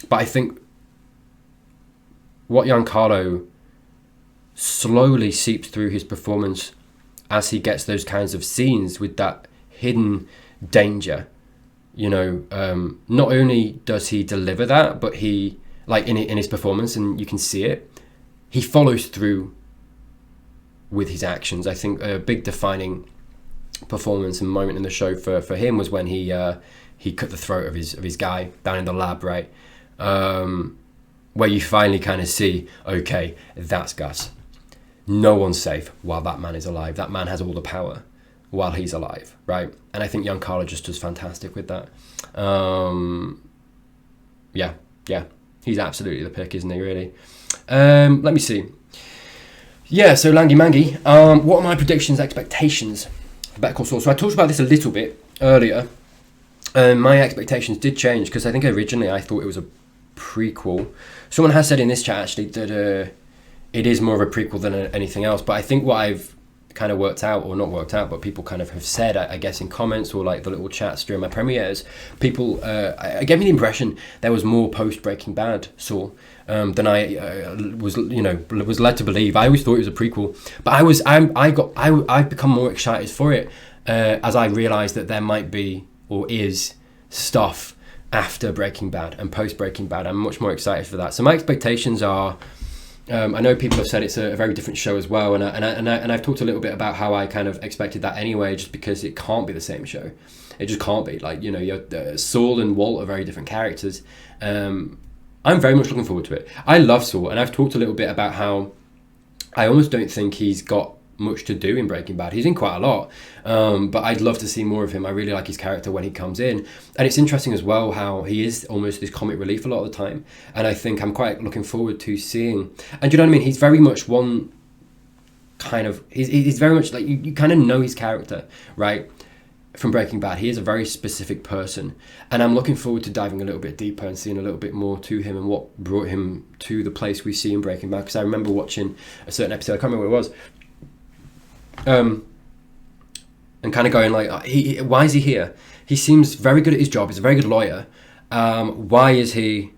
but I think what Giancarlo slowly seeps through his performance as he gets those kinds of scenes with that hidden danger. Not only does he deliver that, but he, like, in his performance, and you can see it, he follows through with his actions. I think a big defining performance and moment in the show for him was when he cut the throat of his guy down in the lab, right? Where you finally kind of see, okay, that's Gus. No one's safe while that man is alive. That man has all the power while he's alive, right? And I think Giancarlo just does fantastic with that. Yeah, he's absolutely the pick, isn't he, really? Let me see. Yeah, so Langy Mangy, what are my predictions, expectations for Better Call Saul? So I talked about this a little bit earlier. My expectations did change, because I think originally I thought it was a prequel. Someone has said in this chat, actually, that it is more of a prequel than anything else. But I think what I've kind of worked out, or not worked out, but people kind of have said, I guess, in comments or like the little chats during my premieres, people I gave me the impression there was more post Breaking Bad Saul than I was led to believe. I always thought it was a prequel, but I've become more excited for it as I realised that there might be, or is, stuff after Breaking Bad and post Breaking Bad. I'm much more excited for that. So my expectations are, I know people have said it's a very different show as well, and I've talked a little bit about how I kind of expected that anyway, just because it can't be the same show. It just can't be. Like, Saul and Walt are very different characters. I'm very much looking forward to it. I love Saul, and I've talked a little bit about how I almost don't think he's got much to do in Breaking Bad. He's in quite a lot, but I'd love to see more of him. I really like his character when he comes in, and it's interesting as well how he is almost this comic relief a lot of the time, and I think I'm quite looking forward to seeing, and do you know what I mean, he's very much one kind of, he's very much like, you kind of know his character, right, from Breaking Bad. He is a very specific person, and I'm looking forward to diving a little bit deeper and seeing a little bit more to him and what brought him to the place we see in Breaking Bad, because I remember watching a certain episode, I can't remember what it was, and kind of going like, why is he here? He seems very good at his job. He's a very good lawyer. Why is he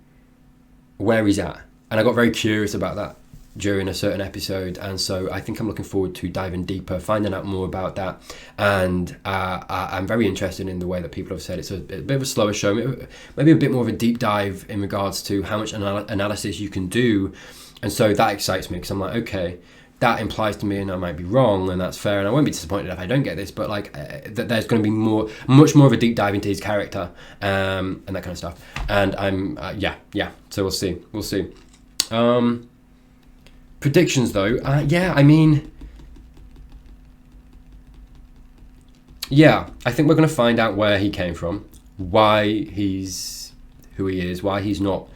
where he's at? And I got very curious about that during a certain episode, and so I think I'm looking forward to diving deeper, finding out more about that. And I'm very interested in the way that people have said it's a bit of a slower show, maybe a bit more of a deep dive in regards to how much analysis you can do. And so that excites me, because I'm like, okay, that implies to me, and I might be wrong, and that's fair, and I won't be disappointed if I don't get this, but like that there's going to be much more of a deep dive into his character, and that kind of stuff. And I'm so we'll see. Predictions though, I think we're going to find out where he came from, why he's who he is, why he's not,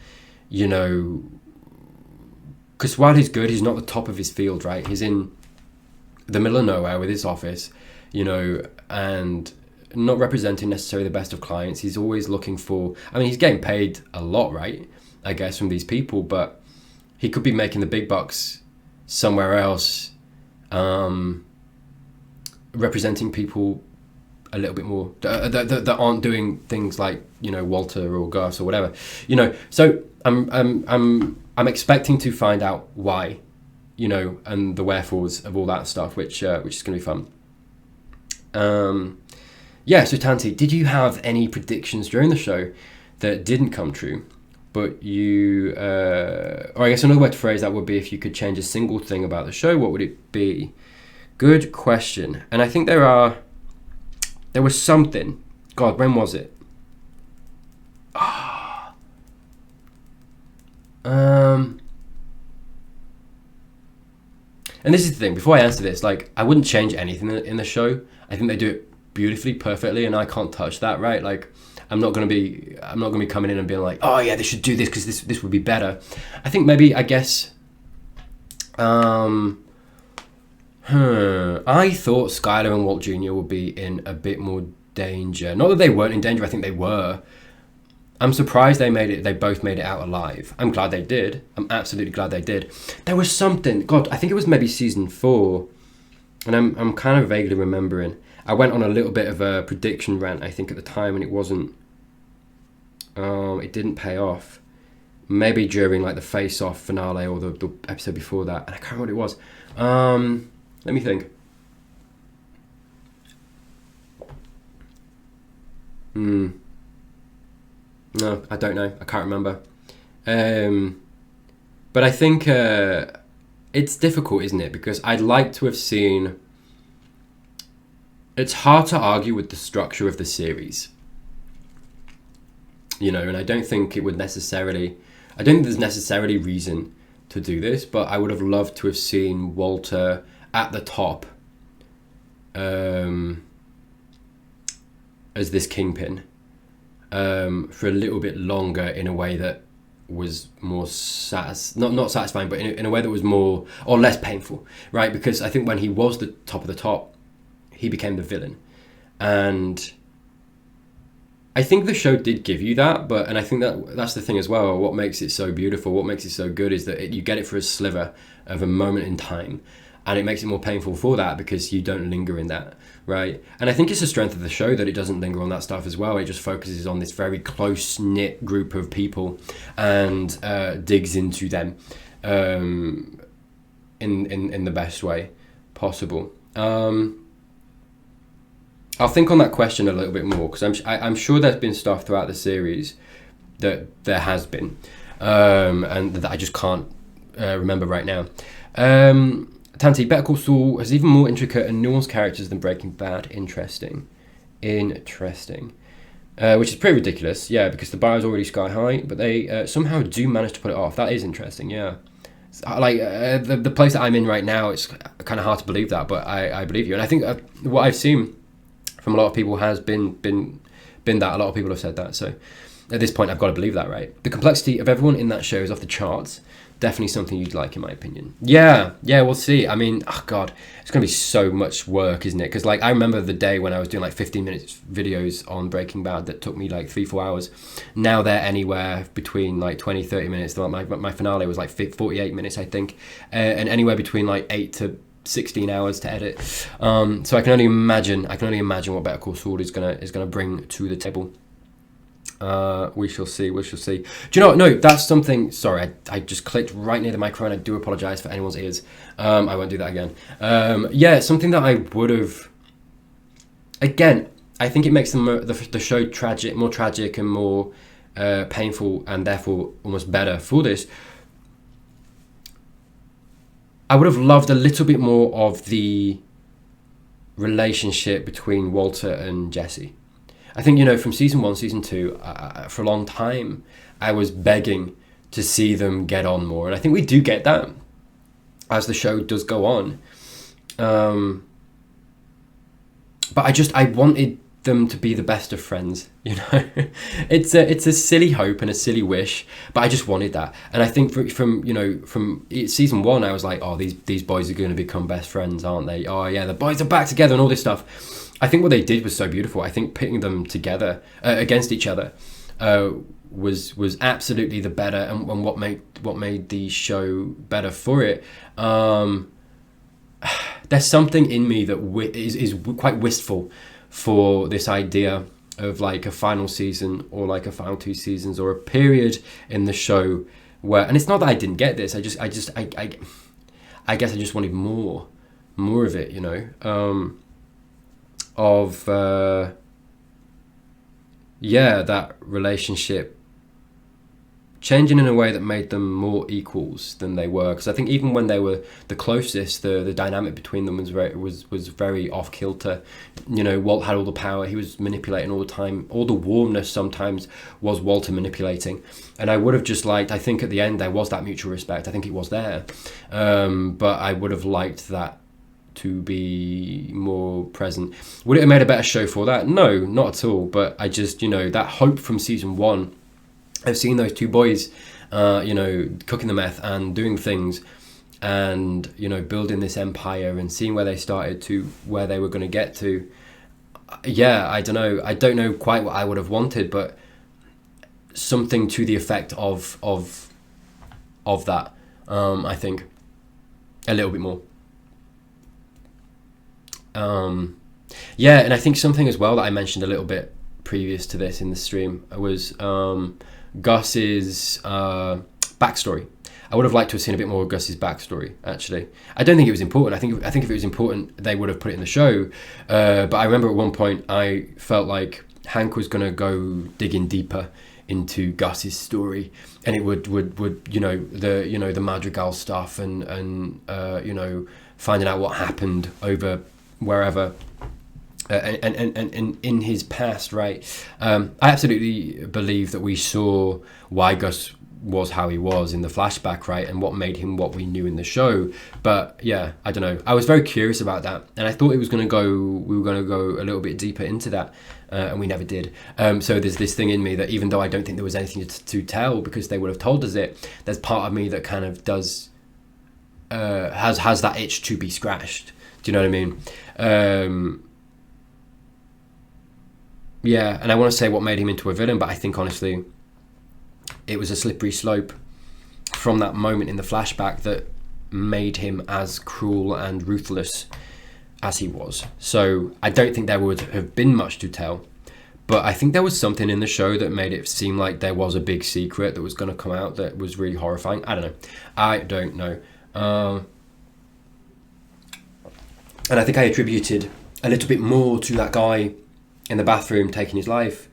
because while he's good, he's not the top of his field, right? He's in the middle of nowhere with his office, and not representing necessarily the best of clients. He's always looking for, he's getting paid a lot, right? I guess from these people, but he could be making the big bucks somewhere else, representing people a little bit more that aren't doing things like, you know, Walter or Gus or whatever, you know. So I'm expecting to find out why, you know, and the wherefores of all that stuff, which is going to be fun. Yeah, so Tanti, did you have any predictions during the show that didn't come true, but you, or I guess another way to phrase that would be, if you could change a single thing about the show, what would it be? Good question. And I think there was something. God, when was it? And this is the thing, before I answer this, like, I wouldn't change anything in the show. I think they do it beautifully, perfectly, and I can't touch that, right? Like, I'm not gonna be coming in and being like, oh yeah, they should do this because this would be better. I think maybe, I guess, I thought Skylar and Walt Jr. would be in a bit more danger. Not that they weren't in danger, I think they were. I'm surprised they both made it out alive. I'm glad they did. I'm absolutely glad they did. There was something, God, I think it was maybe season 4, and I'm kind of vaguely remembering. I went on a little bit of a prediction rant, I think, at the time, and it didn't pay off. Maybe during like the face-off finale or the episode before that, and I can't remember what it was. Let me think. No, I don't know. I can't remember. But I think it's difficult, isn't it? Because I'd like to have seen... It's hard to argue with the structure of the series. You know, and I don't think it would necessarily... I don't think there's necessarily reason to do this, but I would have loved to have seen Walter at the top as this kingpin for a little bit longer, in a way that was more not satisfying, but in a way that was more or less painful, right? Because I think when he was the top of the top, he became the villain, and I think the show did give you that, and I think that's the thing as well. What makes it so beautiful, what makes it so good, is that you get it for a sliver of a moment in time, and it makes it more painful for that because you don't linger in that, right? And I think it's the strength of the show that it doesn't linger on that stuff as well. It just focuses on this very close-knit group of people and digs into them in the best way possible. I'll think on that question a little bit more, because I'm sure there's been stuff throughout the series that there has been, and that I just can't remember right now. Tanti, Better Call Saul has even more intricate and nuanced characters than Breaking Bad. Interesting. Which is pretty ridiculous, yeah, because the bar is already sky high, but they somehow do manage to put it off. That is interesting, yeah. Like the place that I'm in right now, it's kind of hard to believe that, but I believe you. And I think what I've seen from a lot of people has been that. A lot of people have said that, so at this point I've got to believe that, right? The complexity of everyone in that show is off the charts. Definitely something you'd like, in my opinion. Yeah, we'll see. I mean, oh God, it's going to be so much work, isn't it? Because like, I remember the day when I was doing like 15 minutes videos on Breaking Bad that took me like 3-4 hours. Now they're anywhere between like 20-30 minutes. My finale was like 48 minutes, I think, and anywhere between like 8 to 16 hours to edit. So I can only imagine what Better Call Saul is gonna bring to the table. We shall see. Do you know what? No, that's something. Sorry, I just clicked right near the microphone. I do apologise for anyone's ears. I won't do that again. Yeah, something that I would have. Again, I think it makes the show more tragic and more painful, and therefore almost better for this. I would have loved a little bit more of the relationship between Walter and Jesse. I think, you know, from season 1, season 2, for a long time, I was begging to see them get on more. And I think we do get that as the show does go on. But I wanted them to be the best of friends, you know. It's a silly hope and a silly wish, but I just wanted that. And I think from season 1, I was like, oh, these boys are going to become best friends, aren't they? Oh yeah, the boys are back together and all this stuff. I think what they did was so beautiful. I think putting them together against each other was absolutely the better, and what made the show better for it. there's something in me that is quite wistful for this idea of like a final season or like a final 2 seasons or a period in the show where, and it's not that I didn't get this, I guess I just wanted more of it, you know, that relationship changing in a way that made them more equals than they were. Because I think even when they were the closest, the dynamic between them was very off kilter. You know, Walt had all the power, he was manipulating all the time. All the warmness sometimes was Walter manipulating. And I would have just liked, I think at the end there was that mutual respect. I think it was there. But I would have liked that to be more present. Would it have made a better show for that? No, not at all. But I just, you know, that hope from season 1, I've seen those 2 boys, you know, cooking the meth and doing things and, you know, building this empire and seeing where they started to where they were going to get to. Yeah, I don't know. I don't know quite what I would have wanted, but something to the effect of that, I think, a little bit more. Yeah, and I think something as well that I mentioned a little bit previous to this in the stream was Gus's backstory. I would have liked to have seen a bit more of Gus's backstory, actually. I don't think it was important. I think if it was important, they would have put it in the show. But I remember at one point I felt like Hank was going to go digging deeper into Gus's story, and it would you know, the Madrigal stuff and you know, finding out what happened over wherever. And in his past, right? I absolutely believe that we saw why Gus was how he was in the flashback, right? And what made him what we knew in the show. But yeah, I don't know. I was very curious about that, and I thought we were going to go a little bit deeper into that, and we never did. So there's this thing in me that even though I don't think there was anything to tell because they would have told us it, there's part of me that kind of does has that itch to be scratched. Do you know what I mean? Yeah, and I want to say what made him into a villain, but I think honestly it was a slippery slope from that moment in the flashback that made him as cruel and ruthless as he was. So I don't think there would have been much to tell, but I think there was something in the show that made it seem like there was a big secret that was going to come out that was really horrifying. I don't know. And I think I attributed a little bit more to that guy in the bathroom taking his life.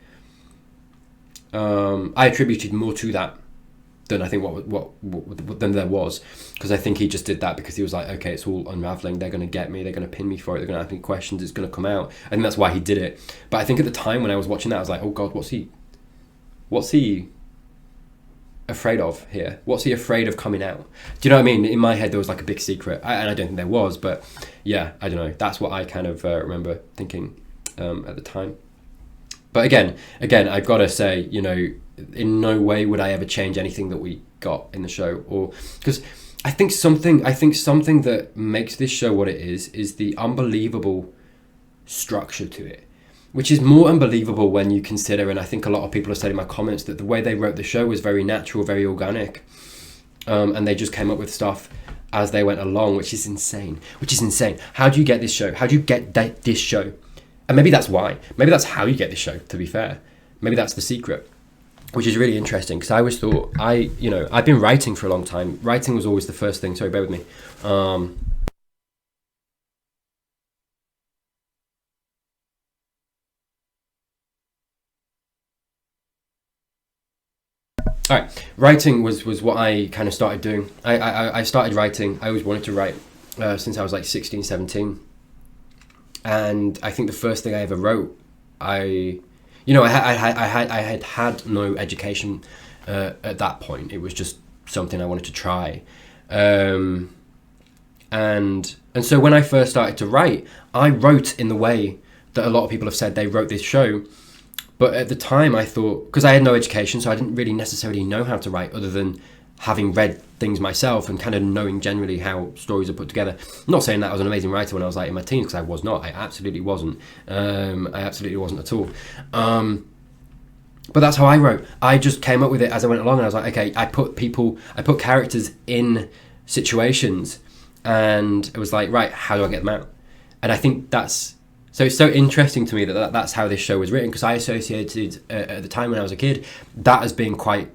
I attributed more to that than I think what than there was, because I think he just did that because he was like, okay, it's all unraveling, they're going to get me, they're going to pin me for it, they're going to ask me questions, it's going to come out. I think that's why he did it. But I think at the time when I was watching that, I was like, oh god, what's he afraid of here? What's he afraid of coming out? Do you know what I mean? In my head there was like a big secret, and I don't think there was, but yeah, I don't know, that's what I kind of remember thinking at the time. But again, I've got to say, you know, in no way would I ever change anything that we got in the show, or because I think something that makes this show what it is the unbelievable structure to it, which is more unbelievable when you consider, and I think a lot of people have said in my comments, that the way they wrote the show was very natural, very organic, and they just came up with stuff as they went along, which is insane. How do you get this show? How do you get this show? And maybe that's why. Maybe that's how you get this show, to be fair. Maybe that's the secret, which is really interesting, because I always thought, I've been writing for a long time. Writing was always the first thing. Sorry, bear with me. All right, writing was what I kind of started doing. I started writing. I always wanted to write since I was like 16, 17. And I think the first thing I ever wrote, I had no education at that point. It was just something I wanted to try, and so when I first started to write, I wrote in the way that a lot of people have said they wrote this show. But at the time, I thought, because I had no education, so I didn't really necessarily know how to write, other than having read things myself and kind of knowing generally how stories are put together. I'm not saying that I was an amazing writer when I was like in my teens, because I was not. I absolutely wasn't. At all. But that's how I wrote. I just came up with it as I went along, and I was like, okay, I put characters in situations, and it was like, right, how do I get them out? And I think that's so it's so interesting to me that's how this show was written, because I associated at the time when I was a kid that as being quite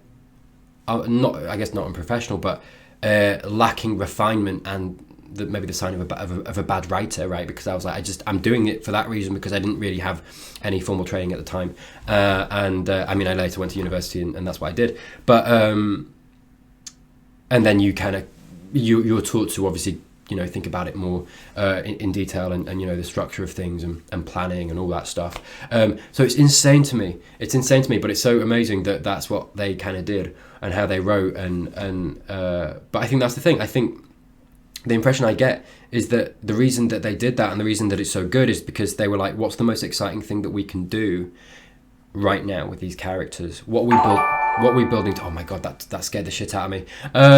not unprofessional, but lacking refinement and maybe the sign of a bad writer, right? Because I was like, I'm doing it for that reason, because I didn't really have any formal training at the time, I mean, I later went to university and that's what I did, but and then you kind of you're taught to obviously, you know, think about it more in detail, and you know, the structure of things and planning and all that stuff. So it's insane to me, but it's so amazing that that's what they kind of did and how they wrote, but I think that's the thing. I think the impression I get is that the reason that they did that and the reason that it's so good is because they were like, what's the most exciting thing that we can do right now with these characters? What we building to, oh my god, that scared the shit out of me.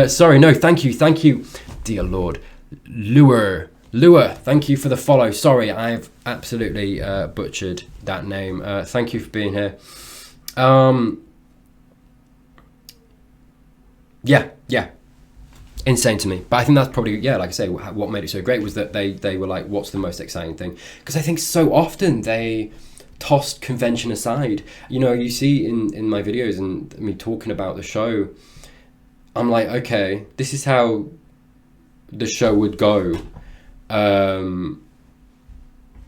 Sorry, no, thank you, dear Lord. Lure, thank you for the follow. Sorry, I've absolutely butchered that name. Thank you for being here. Yeah, insane to me. But I think that's probably, yeah, like I say, what made it so great was that they were like, what's the most exciting thing? Because I think so often they tossed convention aside. You know, you see in my videos and me talking about the show, I'm like, okay, this is how the show would go in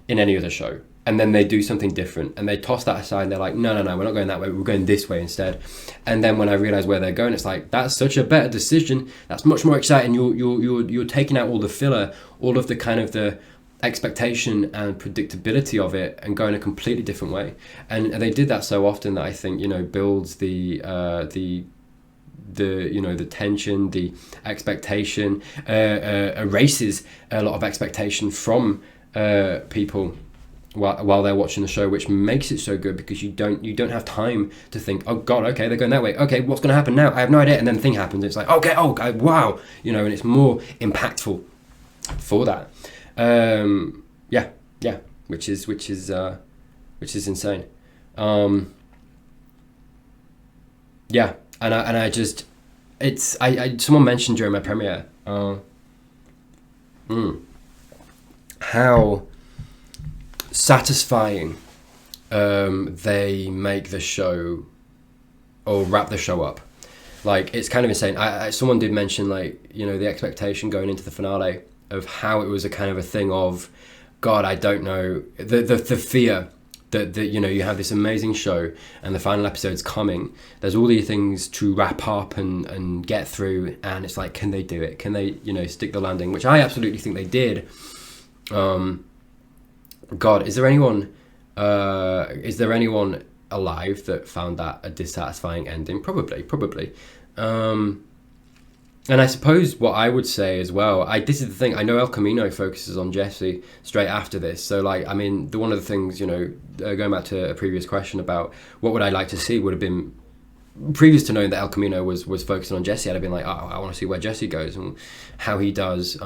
any other show, and then they do something different and they toss that aside and they're like, no, we're not going that way, we're going this way instead. And then when I realize where they're going, it's like, that's such a better decision, that's much more exciting. You're taking out all the filler, all of the kind of the expectation and predictability of it, and going a completely different way. And they did that so often that I think, you know, builds the you know, the tension, the expectation, erases a lot of expectation from people while they're watching the show, which makes it so good, because you don't have time to think, oh god, okay, they're going that way, okay, what's going to happen now? I have no idea. And then the thing happens, it's like, okay, oh god, wow, you know, and it's more impactful for that. Yeah, which is insane. Yeah. And I just, it's, someone mentioned during my premiere, how satisfying they make the show, or wrap the show up. Like, it's kind of insane. Someone did mention, like, you know, the expectation going into the finale of how it was a kind of a thing of, God, I don't know, the fear that you know, you have this amazing show and the final episode's coming, there's all these things to wrap up and get through, and it's like, can they do it? Can they, you know, stick the landing? Which I absolutely think they did. God, is there anyone alive that found that a dissatisfying ending? Probably. And I suppose what I would say as well, this is the thing, I know El Camino focuses on Jesse straight after this, so like, I mean, one of the things, you know, going back to a previous question about what would I like to see, would have been, previous to knowing that El Camino was focusing on Jesse, I'd have been like, oh, I want to see where Jesse goes and how he does.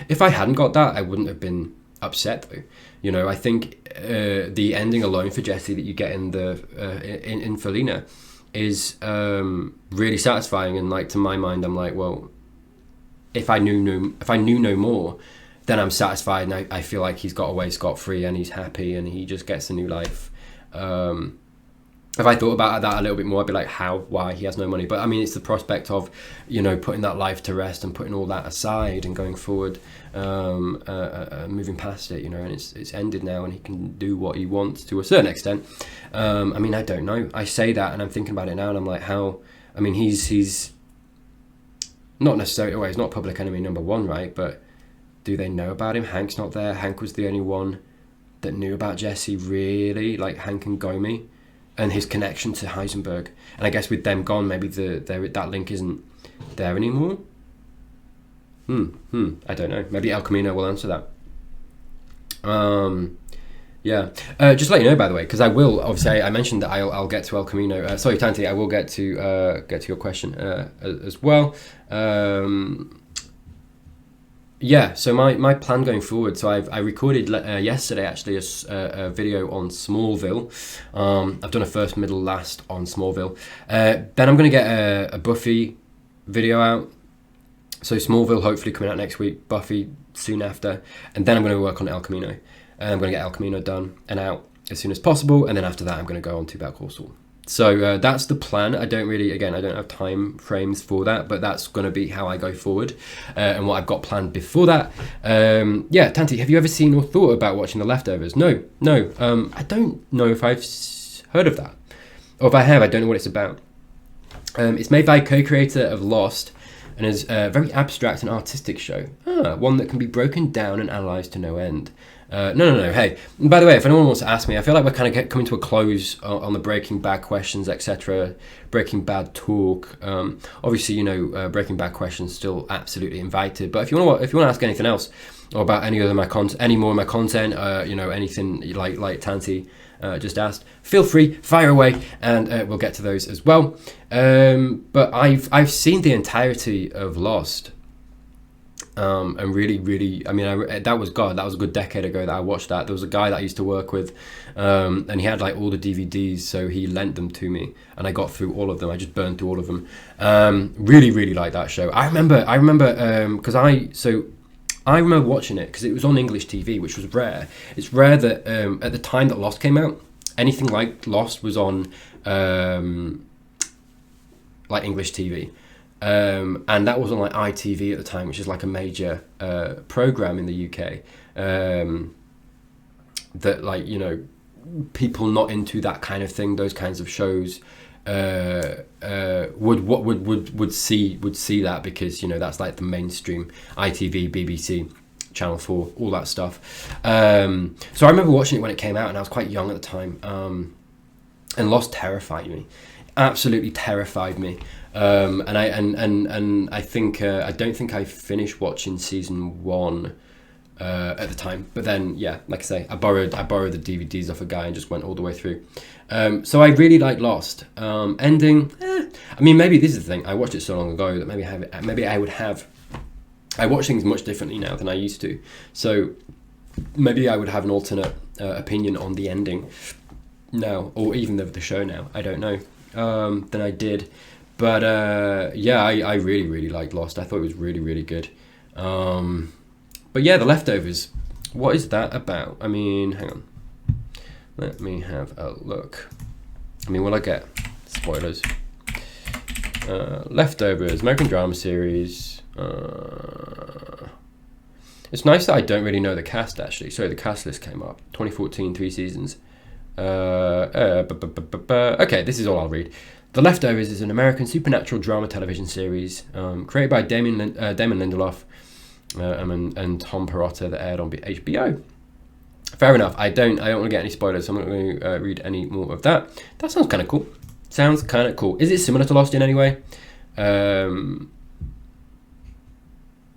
If I hadn't got that, I wouldn't have been upset though. You know, I think the ending alone for Jesse that you get in in Felina is really satisfying, and like, to my mind, I'm like, well, if I knew no more, then I'm satisfied, and I feel like he's got away scot-free and he's happy and he just gets a new life. If I thought about that a little bit more, I'd be like, why he has no money? But I mean, it's the prospect of, you know, putting that life to rest and putting all that aside and going forward, moving past it, you know, and it's ended now and he can do what he wants to a certain extent. I mean, I don't know. I say that and I'm thinking about it now and I'm like, I mean, he's not necessarily, well, he's not public enemy number one, right? But do they know about him? Hank's not there. Hank was the only one that knew about Jesse, really, like Hank and Gomi, and his connection to Heisenberg. And I guess with them gone, maybe that link isn't there anymore. I don't know. Maybe El Camino will answer that. Yeah. Just to let you know, by the way, because I will, obviously, I mentioned that I'll get to El Camino. Sorry, Tanti, I will get to your question as well. Yeah, so my plan going forward, so I recorded yesterday actually a video on Smallville. I've done a first, middle, last on Smallville. Then I'm going to get a Buffy video out. So Smallville hopefully coming out next week, Buffy soon after, and then I'm going to work on El Camino. And I'm going to get El Camino done and out as soon as possible, and then after that I'm going to go on to Better Call Saul. So that's the plan. I don't have time frames for that, but that's going to be how I go forward, and what I've got planned before that. Tanti, have you ever seen or thought about watching The Leftovers? No. I don't know if I've heard of that, or if I have, I don't know what it's about. It's made by a co-creator of Lost, and is a very abstract and artistic show. One that can be broken down and analysed to no end. No. Hey, by the way, if anyone wants to ask me, I feel like we're kind of coming to a close on the Breaking Bad questions, etc. Breaking Bad talk. Obviously, Breaking Bad questions still absolutely invited. But if you want to ask anything else, or about any more of my content, anything like Tanti just asked, feel free, fire away, and we'll get to those as well. But I've seen the entirety of Lost. And really, that was a good decade ago that I watched that. There was a guy that I used to work with, and he had like all the DVDs, so he lent them to me, and I got through all of them. I just burned through all of them. Really liked that show. I remember, because I remember watching it because it was on English TV, which was rare. It's rare that at the time that Lost came out, anything like Lost was on like English TV. And that was on like ITV at the time, which is like a major program in the UK. That people not into that kind of thing, those kinds of shows, would see that, because that's like the mainstream ITV, BBC, Channel 4, all that stuff. So I remember watching it when it came out, and I was quite young at the time. And Lost terrified me, absolutely terrified me. And I think I don't think I finished watching season 1 at the time, but then like I say, I borrowed the DVDs off a guy and just went all the way through. So I really like Lost. Ending, maybe this is the thing. I watched it so long ago that I watch things much differently now than I used to. So maybe I would have an alternate opinion on the ending now, or even the show now. I don't know than I did. But I really liked Lost. I thought it was really good. But The Leftovers, what is that about? Hang on. Let me have a look. Will I get spoilers? Leftovers, American drama series. It's nice that I don't really know the cast, actually. Sorry, the cast list came up. 2014, 3 seasons. Okay, this is all I'll read. The Leftovers is an American supernatural drama television series created by Damon Lindelof and Tom Perrotta that aired on HBO. Fair enough. I don't want to get any spoilers, so I'm not going to read any more of that. That sounds kind of cool. Is it similar to Lost in any way?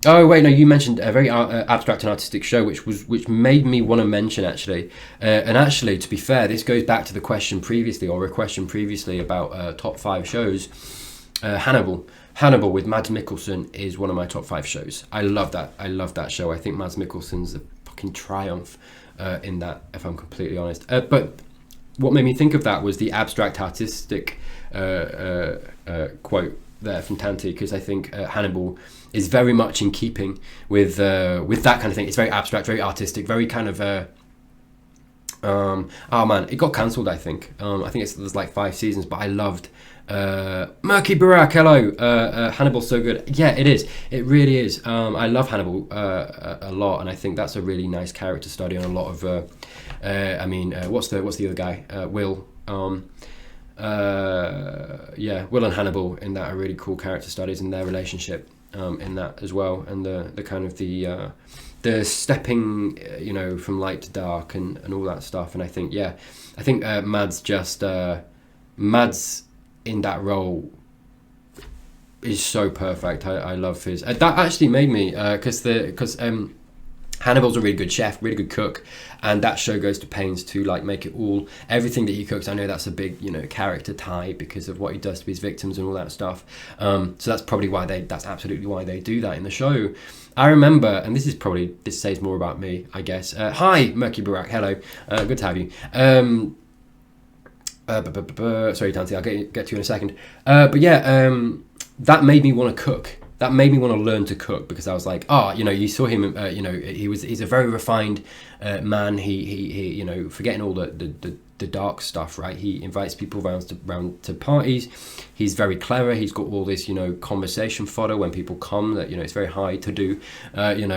Oh wait, no. You mentioned a very abstract and artistic show, which made me want to mention actually. And actually, to be fair, this goes back to the question previously, about top 5 shows. Hannibal with Mads Mikkelsen is one of my top 5 shows. I love that show. I think Mads Mikkelsen's a fucking triumph in that, if I'm completely honest. But what made me think of that was the abstract artistic quote there from Tanti, because I think Hannibal is very much in keeping with that kind of thing. It's very abstract, very artistic, very kind of it got cancelled, I think. I think there's like 5 seasons, but I loved Murky Barack. Hello. Hannibal's so good. Yeah, it is. It really is. I love Hannibal a lot, and I think that's a really nice character study on a lot of what's the other guy? Will. Will and Hannibal in that are really cool character studies, and their relationship in that as well, and the kind of the stepping from light to dark and all that stuff. And I think Mads in that role is so perfect. I love his that actually made me because Hannibal's a really good chef, really good cook, and that show goes to pains to like make it everything that he cooks. I know that's a big character tie because of what he does to his victims and all that stuff. So that's probably that's absolutely why they do that in the show. I remember, and this says more about me, I guess. Hi, Murky Barack. Hello, good to have you. Sorry, Tanti, I'll get to you in a second. That made me want to cook. that made me want to learn to cook, because I was like, you saw him, he's a very refined man. He forgetting all the dark stuff, right? He invites people round to parties. He's very clever. He's got all this, conversation fodder when people come that, it's very high to do.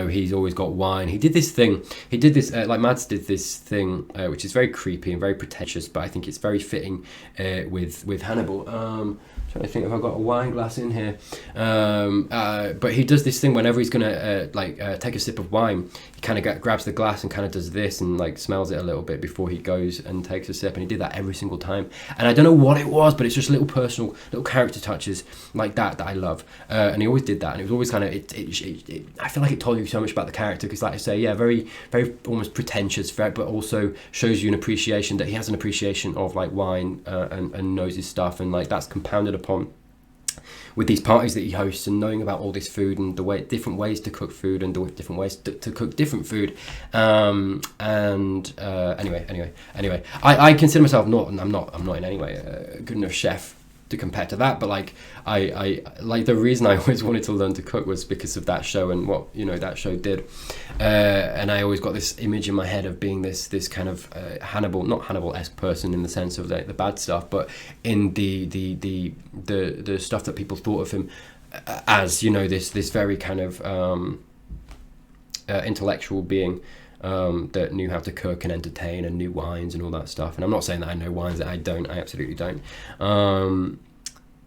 He's always got wine. He did this, like Mads did this thing, which is very creepy and very pretentious, but I think it's very fitting with Hannibal. Trying to think if I've got a wine glass in here. But he does this thing whenever he's gonna take a sip of wine. He kind of grabs the glass and kind of does this and like smells it a little bit before he goes and takes a sip. And he did that every single time. And I don't know what it was, but it's just little character touches like that I love. And he always did that. And it was always kind of I feel like it told you so much about the character, because, like I say, very very almost pretentious, but also shows you an appreciation that he has an appreciation of like wine and knows his stuff, and like that's compounded upon with these parties that he hosts, and knowing about all this food and different ways to cook food and the different ways to cook different food. Anyway, I consider myself I'm not in any way a good enough chef to compare to that, but like I like, the reason I always wanted to learn to cook was because of that show and what that show did, and I always got this image in my head of being this kind of not Hannibal-esque person in the sense of the bad stuff, but in the stuff that people thought of him as, this very kind of intellectual being that knew how to cook and entertain and knew wines and all that stuff. And I'm not saying that I know wines, that I don't. I absolutely don't.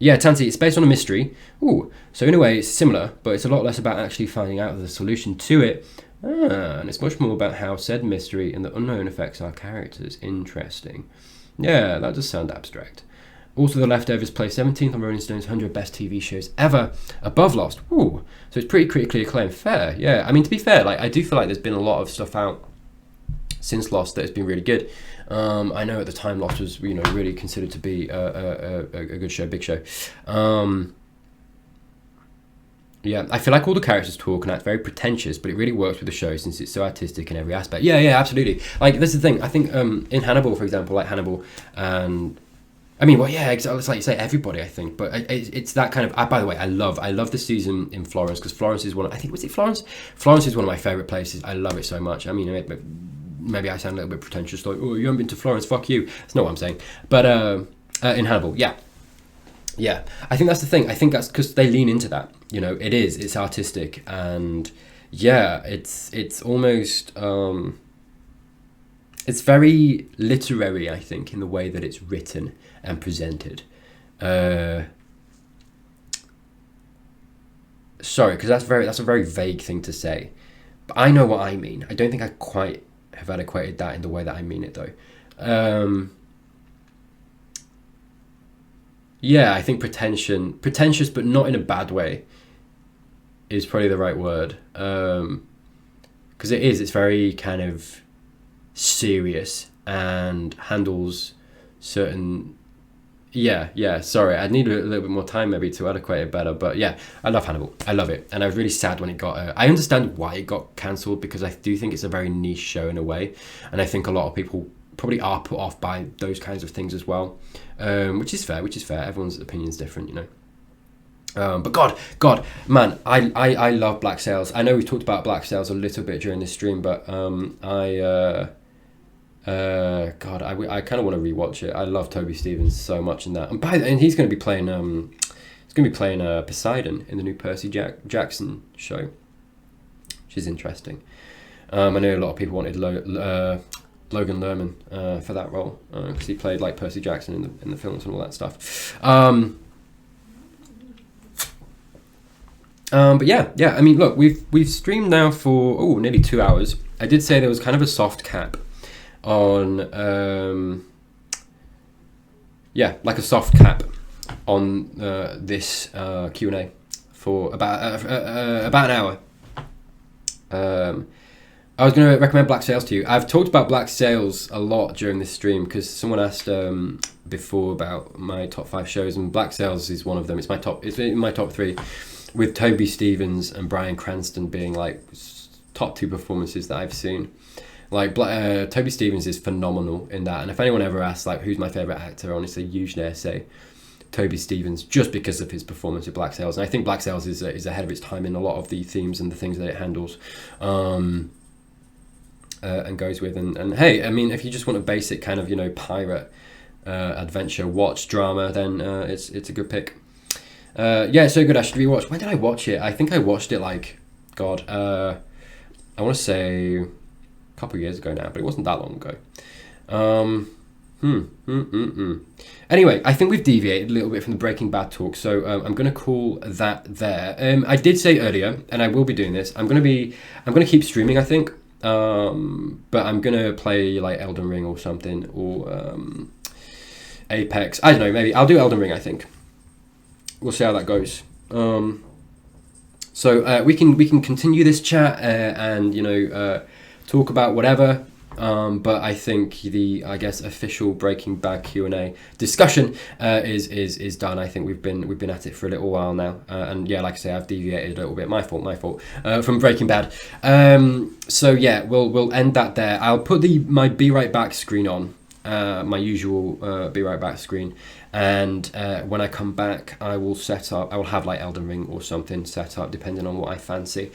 Tanti, it's based on a mystery. Ooh, so in a way it's similar, but it's a lot less about actually finding out the solution to it. And it's much more about how said mystery and the unknown affects our characters. Interesting. Yeah, that does sound abstract. Also, The Leftovers placed 17th on Rolling Stone's 100 Best TV Shows Ever, above Lost. Ooh, so it's pretty critically acclaimed. Fair, yeah. I mean, to be fair, like I do feel like there's been a lot of stuff out since Lost that has been really good. I know at the time Lost was, really considered to be a good show, big show. I feel like all the characters talk and act very pretentious, but it really works with the show since it's so artistic in every aspect. Yeah, absolutely. Like, this is the thing. I think in Hannibal, for example, like Hannibal and... I mean, well, yeah, it's like you say, everybody, I think, but it's that kind of... by the way, I love the season in Florence, because Florence is was it Florence? Florence is one of my favourite places. I love it so much. I mean, maybe I sound a little bit pretentious, like, oh, you haven't been to Florence, fuck you. That's not what I'm saying. But in Hannibal, yeah. I think that's the thing. I think that's because they lean into that. It's artistic, and yeah, it's almost... it's very literary, I think, in the way that it's written and presented. Sorry, because that's a very vague thing to say, but I know what I mean. I don't think I quite have adequated that in the way that I mean it, though. I think pretentious, but not in a bad way, is probably the right word. Because it's very kind of serious and handles certain... sorry, I'd need a little bit more time maybe to adequate it better, but yeah, I love Hannibal. I love it, and I was really sad when it got... I understand why it got cancelled, because I do think it's a very niche show in a way, and I think a lot of people probably are put off by those kinds of things as well, which is fair. Everyone's opinion's different, but God, man, I love Black Sails. I know we talked about Black Sails a little bit during this stream, but I kind of want to rewatch it. I love Toby Stephens so much in that, and he's going to be playing Poseidon in the new Percy Jackson show, which is interesting. I know a lot of people wanted Logan Lerman for that role, because he played like Percy Jackson in the films and all that stuff. But yeah. I mean, look, we've streamed now for nearly 2 hours. I did say there was kind of a soft cap on like a soft cap on this Q&A for about an hour. I was going to recommend Black Sails to you. I've talked about Black Sails a lot during this stream because someone asked before about my top 5 shows, and Black Sails is one of them. It's in my top 3, with Toby Stephens and Bryan Cranston being like top 2 performances that I've seen. Like Toby Stephens is phenomenal in that, and if anyone ever asks like who's my favourite actor, honestly, usually I say Toby Stephens, just because of his performance with Black Sails. And I think Black Sails is ahead of its time in a lot of the themes and the things that it handles. And goes with, and hey, I mean, if you just want a basic kind of, you know, pirate adventure watch drama, then it's a good pick. Yeah, it's so good actually to rewatch. When did I watch it? I think I watched it like, God, I want to say a couple of years ago now, but it wasn't that long ago. Anyway, I think we've deviated a little bit from the Breaking Bad talk, so I'm going to call that there. I did say earlier, and I will be doing this. I'm going to keep streaming, I think. But I'm gonna play like Elden Ring or something, or Apex. I don't know, maybe I'll do Elden Ring. I think we'll see how that goes. So we can continue this chat and, you know, talk about whatever. But I think the official Breaking Bad Q&A discussion is done. I think we've been at it for a little while now, and yeah, like I say, I've deviated a little bit. My fault. From Breaking Bad. So yeah, we'll end that there. I'll put my Be Right Back screen on, my usual Be Right Back screen, and when I come back, I will have like Elden Ring or something set up depending on what I fancy.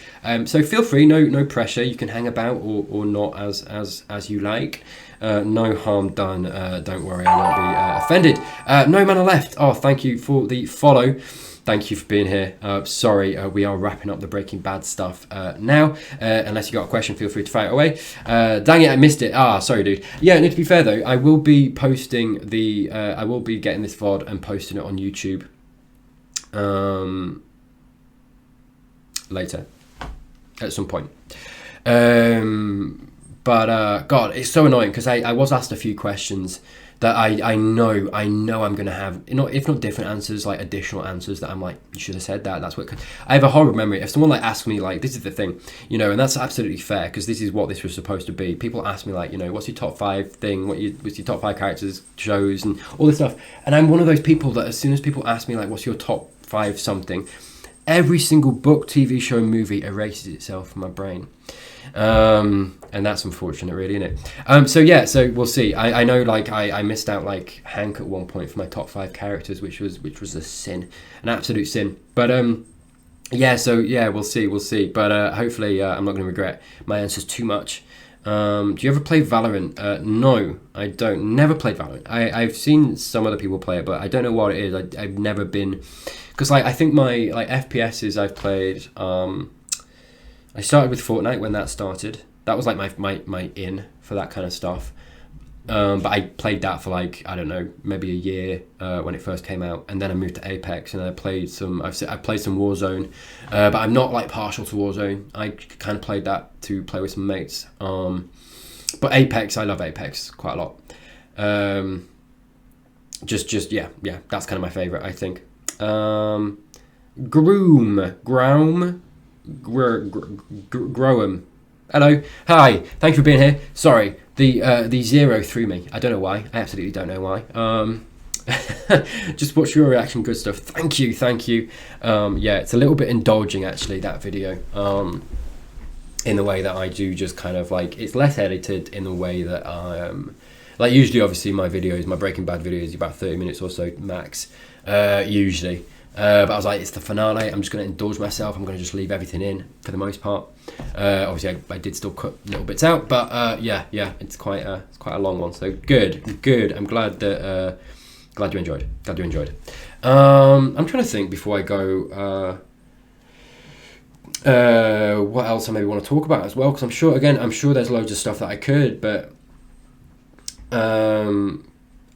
So feel free, no pressure. You can hang about or not as you like. No harm done. Don't worry, I won't be offended. No Manor Left. Oh, thank you for the follow. Thank you for being here. Sorry, we are wrapping up the Breaking Bad stuff now. Unless you got a question, feel free to fire it away. Dang it, I missed it. Sorry, dude. Yeah, and to be fair though, I will be posting I will be getting this VOD and posting it on YouTube later, at some point. But God, it's so annoying because I was asked a few questions that I know I'm going to have, if not different answers, like additional answers that I'm like, you should have said that. That's what, I have a horrible memory. If someone like asks me like, this is the thing, you know, and that's absolutely fair because this is what this was supposed to be. People ask me like, you know, what's your top 5 thing? What's your top 5 characters, shows, and all this stuff. And I'm one of those people that as soon as people ask me like, what's your top 5 something, every single book, TV show, movie erases itself from my brain. And that's unfortunate, really, isn't it? So yeah, so we'll see. I know, like I missed out like Hank at one point for my top 5 characters, which was a sin, an absolute sin. But yeah, so yeah, we'll see. But hopefully, I'm not going to regret my answers too much. Do you ever play Valorant? No, I don't. Never played Valorant. I've seen some other people play it, but I don't know what it is. I've never been, because like I think my like FPSs I've played. I started with Fortnite when that started. That was like my in for that kind of stuff. But I played that for like, I don't know, maybe a year when it first came out, and then I moved to Apex and I played some. I played some Warzone, but I'm not like partial to Warzone. I kind of played that to play with some mates. But Apex, I love Apex quite a lot. Just yeah, that's kind of my favorite, I think. Groom. Growham. Hello. Hi. Thank you for being here. Sorry, the 0 threw me. I don't know why. I absolutely don't know why. Just watch your reaction. Good stuff. Thank you. Yeah, it's a little bit indulging actually, that video. In the way that I do, just kind of like, it's less edited in the way that like usually obviously my Breaking Bad videos about 30 minutes or so max, usually. But I was like, it's the finale, I'm just going to indulge myself, I'm going to just leave everything in for the most part. Obviously I did still cut little bits out, but yeah, it's quite a long one, so good. I'm glad that glad you enjoyed. I'm trying to think before I go what else I maybe want to talk about as well, because I'm sure there's loads of stuff that I could, but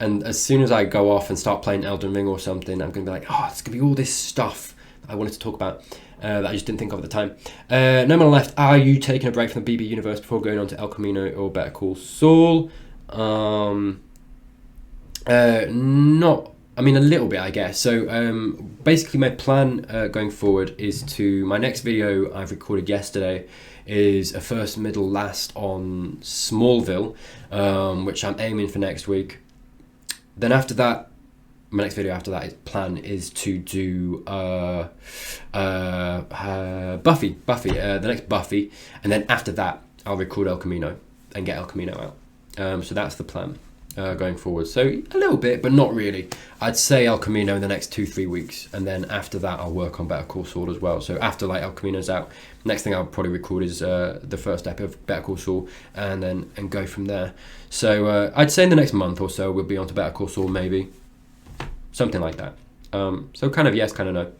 and as soon as I go off and start playing Elden Ring or something, I'm going to be like, it's going to be all this stuff that I wanted to talk about that I just didn't think of at the time. No Man Left, are you taking a break from the BB universe before going on to El Camino or Better Call Saul? Not, I mean, a little bit, I guess. So basically my plan going forward is my next video I've recorded yesterday is a first, middle, last on Smallville, which I'm aiming for next week. Then after that, my next video after that plan is to do Buffy, the next Buffy, and then after that I'll record El Camino and get El Camino out. So that's the plan. going forward. So a little bit, but not really. I'd say El Camino in the next 2-3 weeks, and then after that I'll work on Better Call Saul as well. So after like El Camino's out, next thing I'll probably record is the first ep of Better Call Saul, and go from there. So I'd say in the next month or so we'll be on to Better Call Saul, maybe something like that. So kind of yes, kind of no.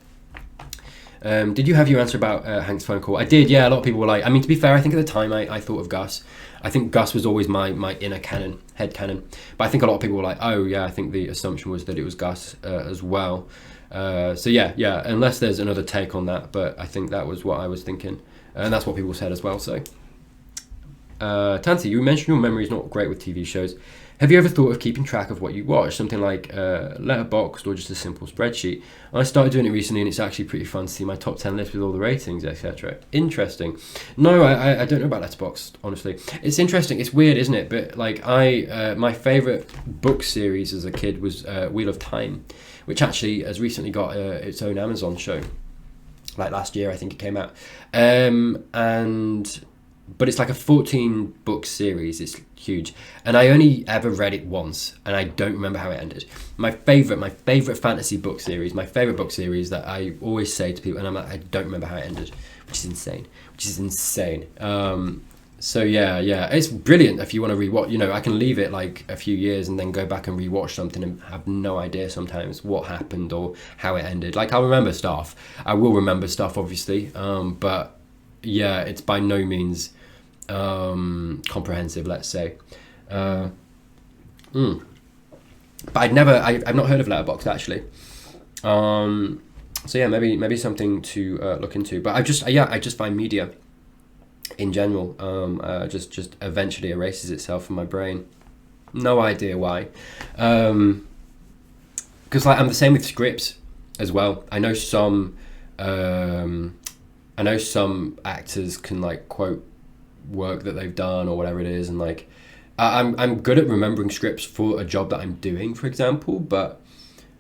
Did you have your answer about Hank's phone call? I did, yeah. A lot of people were like, I mean, to be fair, I think at the time I thought of Gus. I think Gus was always my inner canon, head canon. But I think a lot of people were like, oh yeah, I think the assumption was that it was Gus as well. So yeah, unless there's another take on that, but I think that was what I was thinking. And that's what people said as well, so. Tansy, you mentioned your memory is not great with TV shows. Have you ever thought of keeping track of what you watch? Something like Letterboxd or just a simple spreadsheet? I started doing it recently and it's actually pretty fun to see my top 10 list with all the ratings, etc. Interesting. No, I don't know about Letterboxd, honestly. It's interesting. It's weird, isn't it? But like my favourite book series as a kid was Wheel of Time, which actually has recently got its own Amazon show. Like last year, I think it came out. But it's like a 14 book series. It's huge, and I only ever read it once, and I don't remember how it ended. My favorite fantasy book series, my favorite book series that I always say to people, and I don't remember how it ended, which is insane. So yeah, it's brilliant if you want to rewatch. You know, I can leave it like a few years and then go back and rewatch something and have no idea sometimes what happened or how it ended. Like I'll remember stuff. I will remember stuff, obviously, but yeah, it's by no means comprehensive, let's say. But I've not heard of Letterboxd actually. So yeah, maybe something to look into. But I just find media in general just eventually erases itself from my brain. No idea why. Because like I'm the same with scripts as well. I know some actors can like quote work that they've done or whatever it is, and like I'm good at remembering scripts for a job that I'm doing, for example, but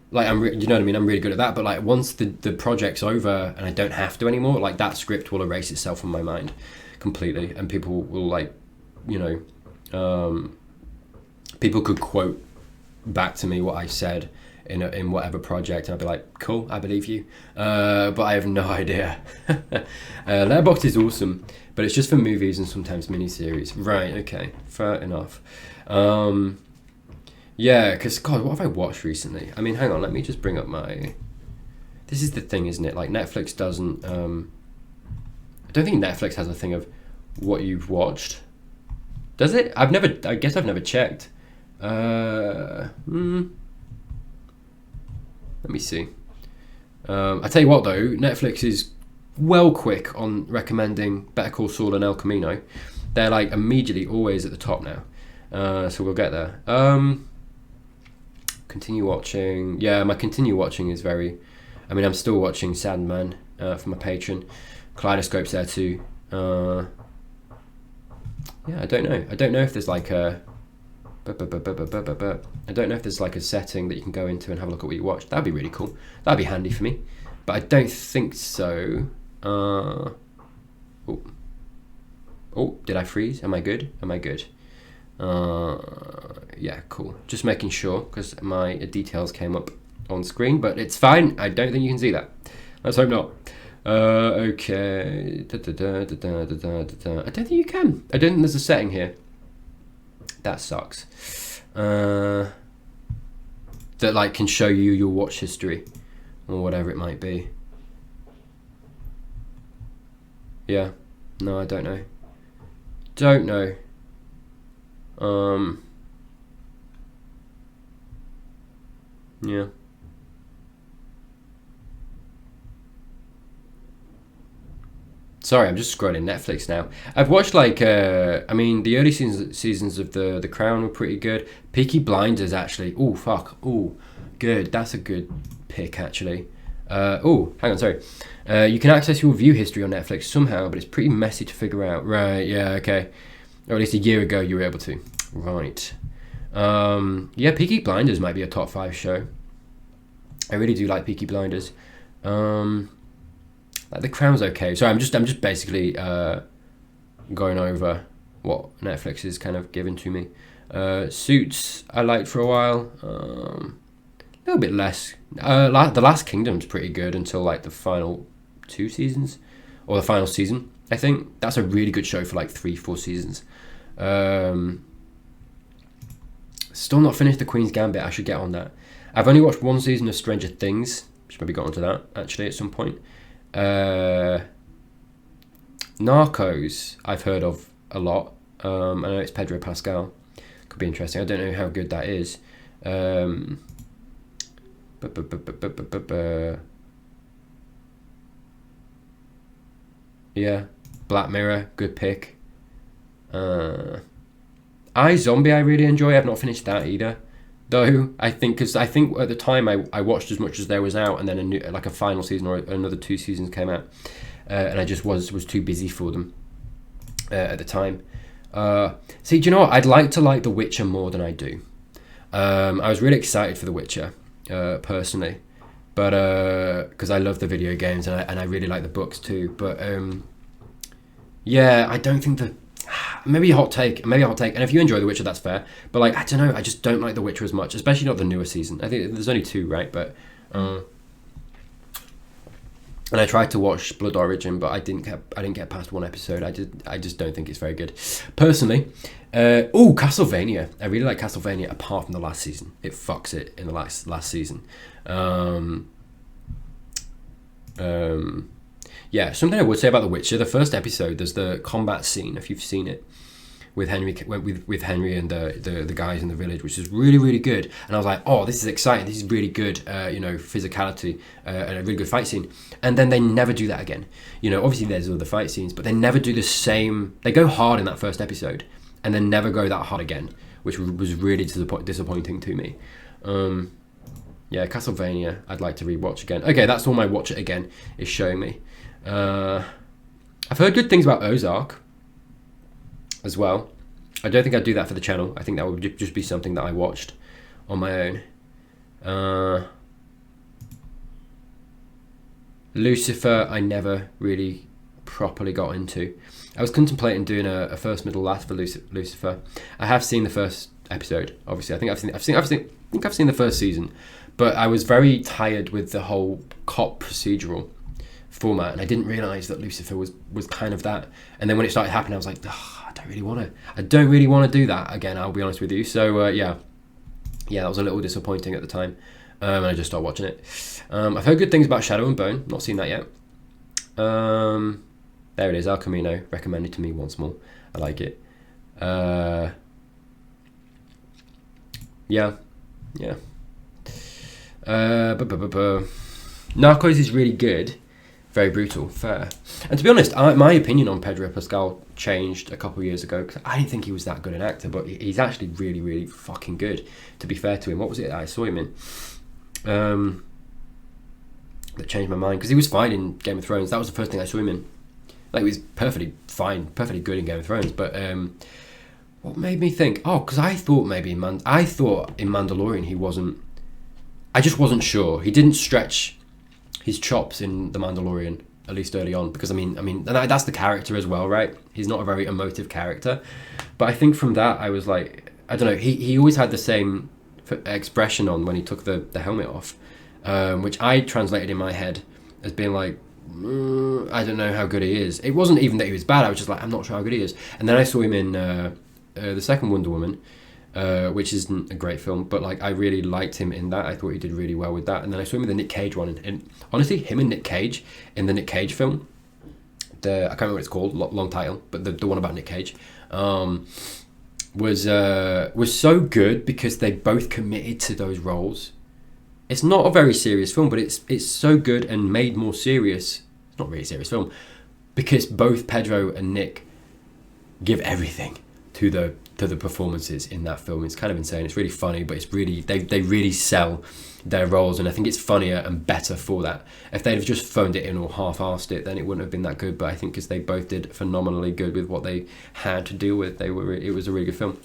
like you know what I mean, I'm really good at that, but like once the project's over and I don't have to anymore, like that script will erase itself from my mind completely, and people will like, you know, people could quote back to me what I said in whatever project, and I'd be like, cool, I believe you, but I have no idea. Letterboxd is awesome, but it's just for movies and sometimes miniseries. Right, okay, fair enough. Yeah, because God, what have I watched recently? I mean, hang on, let me just bring up my... This is the thing, isn't it? Like Netflix doesn't... I don't think Netflix has a thing of what you've watched. Does it? I guess I've never checked. Let me see. I tell you what though, Netflix is well quick on recommending Better Call Saul and El Camino. They're like immediately always at the top now. So we'll get there. Continue watching. Yeah, my continue watching is very... I mean, I'm still watching Sandman for my patron. Kaleidoscope's there too. Yeah, I don't know. I don't know if there's like a... I don't know if there's like a setting that you can go into and have a look at what you watch. That'd be really cool. That'd be handy for me. But I don't think so. Oh, did I freeze? Am I good? Yeah, cool. Just making sure because my details came up on screen, but it's fine. I don't think you can see that. Let's hope not. Okay. I don't think you can. I don't think there's a setting here. That sucks. That like can show you your watch history or whatever it might be. Yeah. No, I don't know. Yeah. Sorry, I'm just scrolling Netflix now. I've watched like, I mean, the early seasons of the Crown were pretty good. Peaky Blinders, actually. Oh, fuck. Oh, good. That's a good pick, actually. Oh, hang on, sorry. You can access your view history on Netflix somehow, but it's pretty messy to figure out. Right, yeah, okay. Or at least a year ago you were able to. Right. Yeah, Peaky Blinders might be a top 5 show. I really do like Peaky Blinders. Like The Crown's okay. So I'm just basically going over what Netflix is kind of given to me. Suits I liked for a while. A little bit less. The Last Kingdom's pretty good until like the final 2 seasons, or the final season. I think that's a really good show for like 3-4 seasons. Still not finished The Queen's Gambit. I should get on that. I've only watched 1 season of Stranger Things. Should maybe get onto that actually at some point. Narcos I've heard of a lot. I know it's Pedro Pascal. Could be interesting. I don't know how good that is. Yeah, Black Mirror, good pick. iZombie I really enjoy. I've not finished that either, though. I think at the time I watched as much as there was out, and then a final season or another 2 seasons came out, and I just was too busy for them at the time. See, do you know what? I'd like to like The Witcher more than I do. I was really excited for The Witcher, personally, but because I love the video games and I really like the books too. But yeah, I don't think maybe a hot take. And if you enjoy The Witcher, that's fair. But like, I don't know, I just don't like The Witcher as much, especially not the newer season. I think there's only 2, right? But and I tried to watch Blood Origin, but I didn't get past 1 episode. I just don't think it's very good, personally. Castlevania. I really like Castlevania, apart from the last season. It fucks it in the last season. Yeah, something I would say about The Witcher. The first episode, there's the combat scene, if you've seen it, with Henry and the guys in the village, which is really, really good. And I was like, oh, this is exciting. This is really good, physicality, and a really good fight scene. And then they never do that again. Obviously there's other fight scenes, but they never do the same. They go hard in that first episode, and then never go that hard again, which was really disappointing to me. Yeah, Castlevania, I'd like to rewatch again. Okay, that's all my watch it again is showing me. I've heard good things about Ozark as well. I don't think I'd do that for the channel. I think that would just be something that I watched on my own. Lucifer, I never really properly got into. I was contemplating doing a first, middle, last for Lucifer. I have seen the first episode. Obviously, I think I've seen the first season, but I was very tired with the whole cop procedural format, and I didn't realise that Lucifer was kind of that. And then when it started happening, I was like, I don't really want to do that again. I'll be honest with you. So yeah, that was a little disappointing at the time, and I just started watching it. I've heard good things about Shadow and Bone. Not seen that yet. There it is, El Camino, recommended to me once more. I like it. Yeah. Narcos is really good. Very brutal, fair. And to be honest, my opinion on Pedro Pascal changed a couple of years ago, because I didn't think he was that good an actor, but he's actually really, really fucking good, to be fair to him. What was it that I saw him in? That changed my mind, because he was fine in Game of Thrones. That was the first thing I saw him in. Like, he was perfectly fine, perfectly good in Game of Thrones, but what made me think? Oh, because I thought maybe in Mandalorian he wasn't. I just wasn't sure. He didn't stretch his chops in The Mandalorian, at least early on, because I mean, and that's the character as well, right? He's not a very emotive character, but I think from that I was like, I don't know. He always had the same expression on when he took the helmet off, which I translated in my head as being like, I don't know how good he is. It wasn't even that he was bad. I was just like, I'm not sure how good he is. And then I saw him in the second Wonder Woman, which isn't a great film, but like I really liked him in that. I thought he did really well with that. And then I saw him in the Nick Cage one, and honestly, him and Nick Cage in the Nick Cage film, I can't remember what it's called, long title, but the one about Nick Cage, was so good because they both committed to those roles. It's not a very serious film, but it's so good and made more serious. It's not really a serious film because both Pedro and Nick give everything to the performances in that film. It's kind of insane. It's really funny, but it's really they really sell their roles, and I think it's funnier and better for that. If they'd have just phoned it in or half-arsed it, then it wouldn't have been that good. But I think because they both did phenomenally good with what they had to deal with, it was a really good film.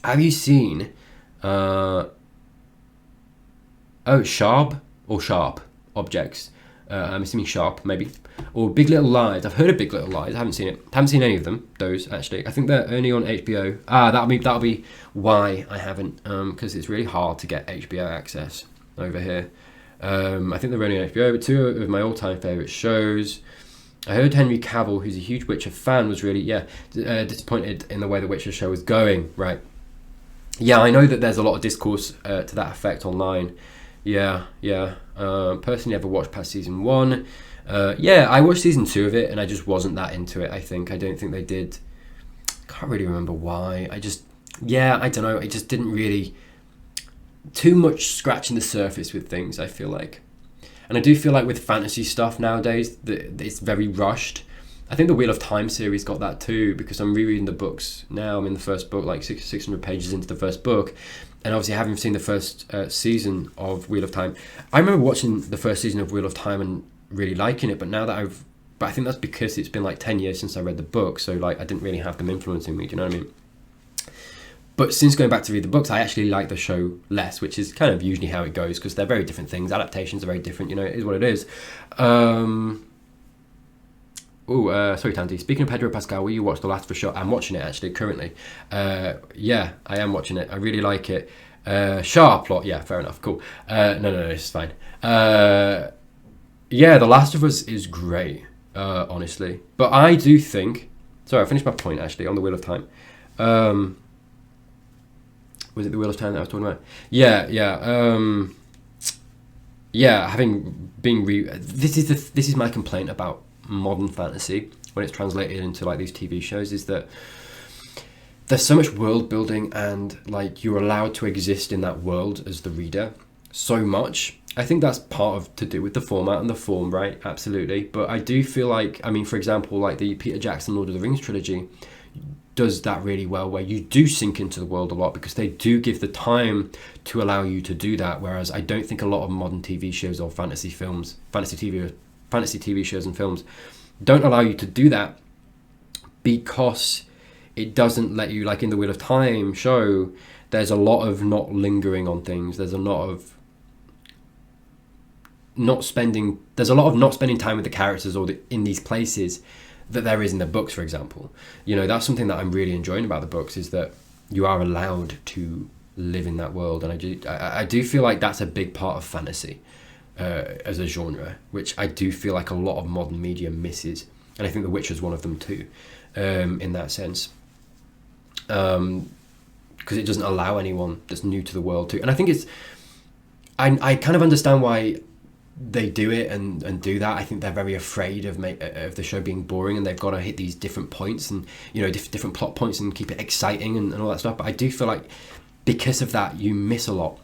Have you seen Sharp Objects? I'm assuming Sharp, maybe, or Big Little Lies. I've heard of Big Little Lies. I haven't seen it. Haven't seen any of them. Those actually. I think they're only on HBO. That'll be why I haven't. Because it's really hard to get HBO access over here. I think they're only on HBO. But two of my all-time favorite shows. I heard Henry Cavill, who's a huge Witcher fan, was really disappointed in the way the Witcher show was going. Right. Yeah, I know that there's a lot of discourse to that effect online. Yeah. Personally, never watched past season 1. I watched season 2 of it, and I just wasn't that into it. I don't think they did. Can't really remember why. I don't know. It just didn't really. Too much scratching the surface with things, I feel like. And I do feel like with fantasy stuff nowadays, that it's very rushed. I think the Wheel of Time series got that too, because I'm rereading the books now. I'm in the first book, like 600 pages into the first book. And obviously having seen the first season of Wheel of Time, I remember watching the first season of Wheel of Time and really liking it. But I think that's because it's been like 10 years since I read the book. So like I didn't really have them influencing me, do you know what I mean? But since going back to read the books, I actually like the show less, which is kind of usually how it goes, because they're very different things. Adaptations are very different, it is what it is. Sorry, Tanti. Speaking of Pedro Pascal, will you watch The Last of Us show? I'm watching it, actually, currently. I am watching it. I really like it. Sharp plot. Yeah, fair enough. Cool. No, it's fine. The Last of Us is great, honestly. But I do think... Sorry, I finished my point, actually, on the Wheel of Time. Was it the Wheel of Time that I was talking about? This is my complaint about modern fantasy when it's translated into like these TV shows, is that there's so much world building, and like you're allowed to exist in that world as the reader so much. I think that's part of to do with the format and the form, right? Absolutely. But I do feel like, for example, like the Peter Jackson Lord of the Rings trilogy does that really well, where you do sink into the world a lot, because they do give the time to allow you to do that, whereas I don't think a lot of modern TV shows or fantasy TV shows and films don't allow you to do that, because it doesn't let you, like in the Wheel of Time show, there's a lot of not lingering on things. There's a lot of not spending time with the characters or in these places that there is in the books, for example. That's something that I'm really enjoying about the books, is that you are allowed to live in that world. And I do feel like that's a big part of fantasy as a genre, which I do feel like a lot of modern media misses. And I think The Witcher is one of them too, in that sense. Because it doesn't allow anyone that's new to the world to. And I think I kind of understand why they do it and do that. I think they're very afraid of the show being boring, and they've got to hit these different points and different plot points and keep it exciting and all that stuff. But I do feel like because of that you miss a lot.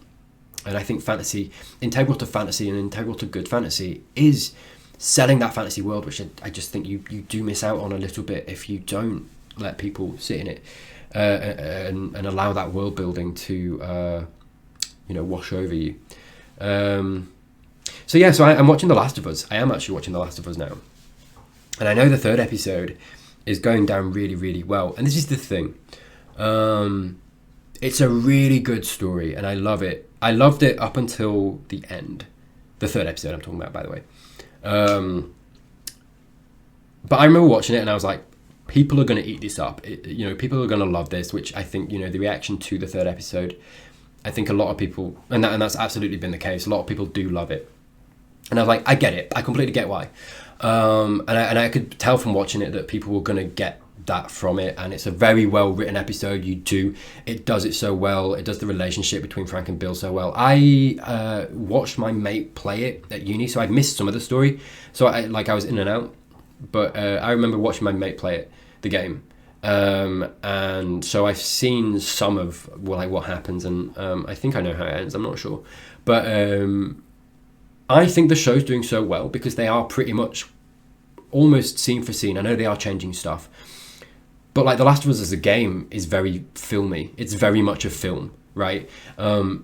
And I think fantasy, integral to fantasy and integral to good fantasy, is selling that fantasy world, which I just think you do miss out on a little bit if you don't let people sit in it and allow that world building to wash over you. So I'm watching The Last of Us. I am actually watching The Last of Us now. And I know the 3rd episode is going down really, really well. And this is the thing. It's a really good story, and I love it. I loved it up until the end. The 3rd episode I'm talking about, by the way. But I remember watching it, and I was like, people are going to eat this up. People are going to love this, which I think, the reaction to the 3rd episode, I think a lot of people, and that's absolutely been the case, a lot of people do love it. And I was like, I get it. I completely get why. And I could tell from watching it that people were going to get that from it. And it's a very well written episode. It does it so well. It does the relationship between Frank and Bill so well. I watched my mate play it at uni, so I'd missed some of the story. So I was in and out. But I remember watching my mate play the game. And so I've seen some of what happens, and I think I know how it ends. I'm not sure. But I think the show's doing so well because they are pretty much almost scene for scene. I know they are changing stuff, but like The Last of Us as a game is very filmy. It's very much a film, right?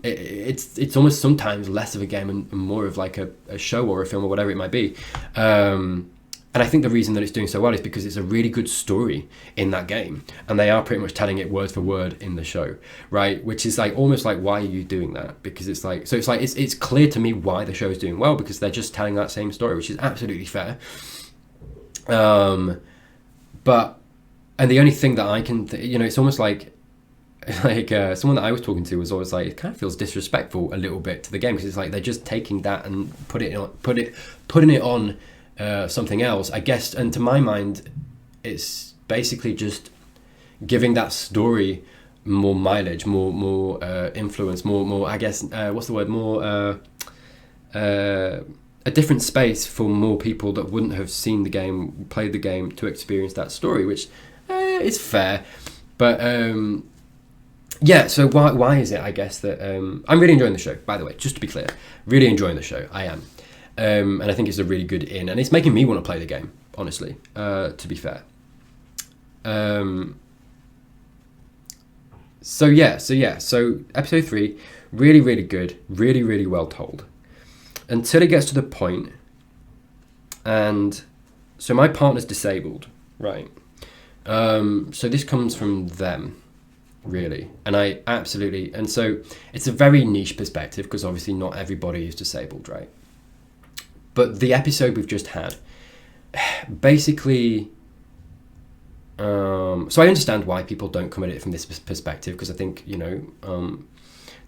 It's almost sometimes less of a game and more of like a show or a film or whatever it might be. And I think the reason that it's doing so well is because it's a really good story in that game, and they are pretty much telling it word for word in the show, right? Which is like almost like, why are you doing that? Because it's like, so it's like it's clear to me why the show is doing well, because they're just telling that same story, which is absolutely fair. But and the only thing that I can, it's almost like someone that I was talking to was always like, it kind of feels disrespectful a little bit to the game, because it's like they're just taking that and putting it on something else, I guess. And to my mind, it's basically just giving that story more mileage, more influence, more I guess, what's the word, more a different space for more people that wouldn't have seen the game, played the game, to experience that story, which is fair. But yeah, so why is it, I guess, that I'm really enjoying the show, by the way, just to be clear, really enjoying the show, I am. And I think it's a really good in, and it's making me want to play the game, honestly, to be fair. So episode 3, really, really good, really, really well told, until it gets to the point, and so my partner's disabled, right? So this comes from them, really, and and so it's a very niche perspective, because obviously not everybody is disabled, right? But the episode we've just had, basically, so I understand why people don't come at it from this perspective, because I think,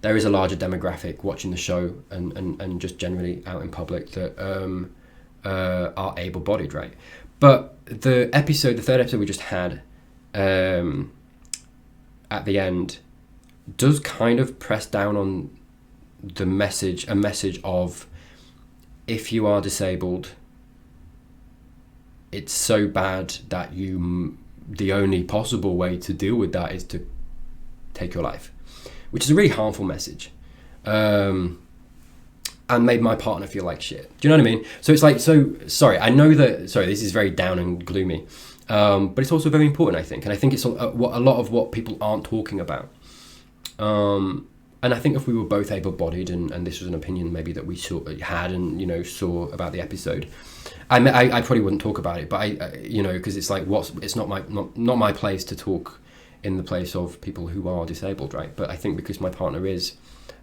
there is a larger demographic watching the show and just generally out in public that are able-bodied, right? But the third episode we just had, at the end, does kind of press down on a message of, if you are disabled, it's so bad that the only possible way to deal with that is to take your life, which is a really harmful message, and made my partner feel like shit. Do you know what I mean? So it's like, sorry, this is very down and gloomy, but it's also very important, I think, and I think it's a lot of what people aren't talking about. And I think if we were both able-bodied, and this was an opinion maybe that we saw about the episode, I probably wouldn't talk about it. But because it's like, it's not my place to talk in the place of people who are disabled, right? But I think because my partner is,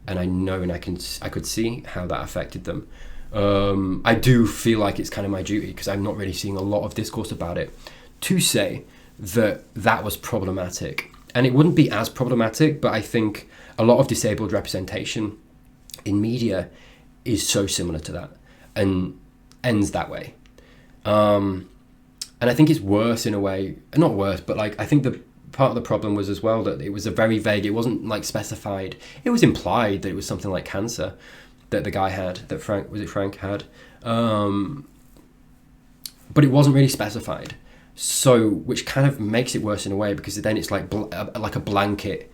and I know, and I could see how that affected them. I do feel like it's kind of my duty, because I'm not really seeing a lot of discourse about it, to say that was problematic. And it wouldn't be as problematic, but I think a lot of disabled representation in media is so similar to that and ends that way. And I think it's worse in a way, not worse, but like, I think the part of the problem was as well that it was a very vague, it wasn't like specified. It was implied that it was something like cancer that the guy had, that Frank had. But it wasn't really specified. So, which kind of makes it worse in a way, because then it's like a blanket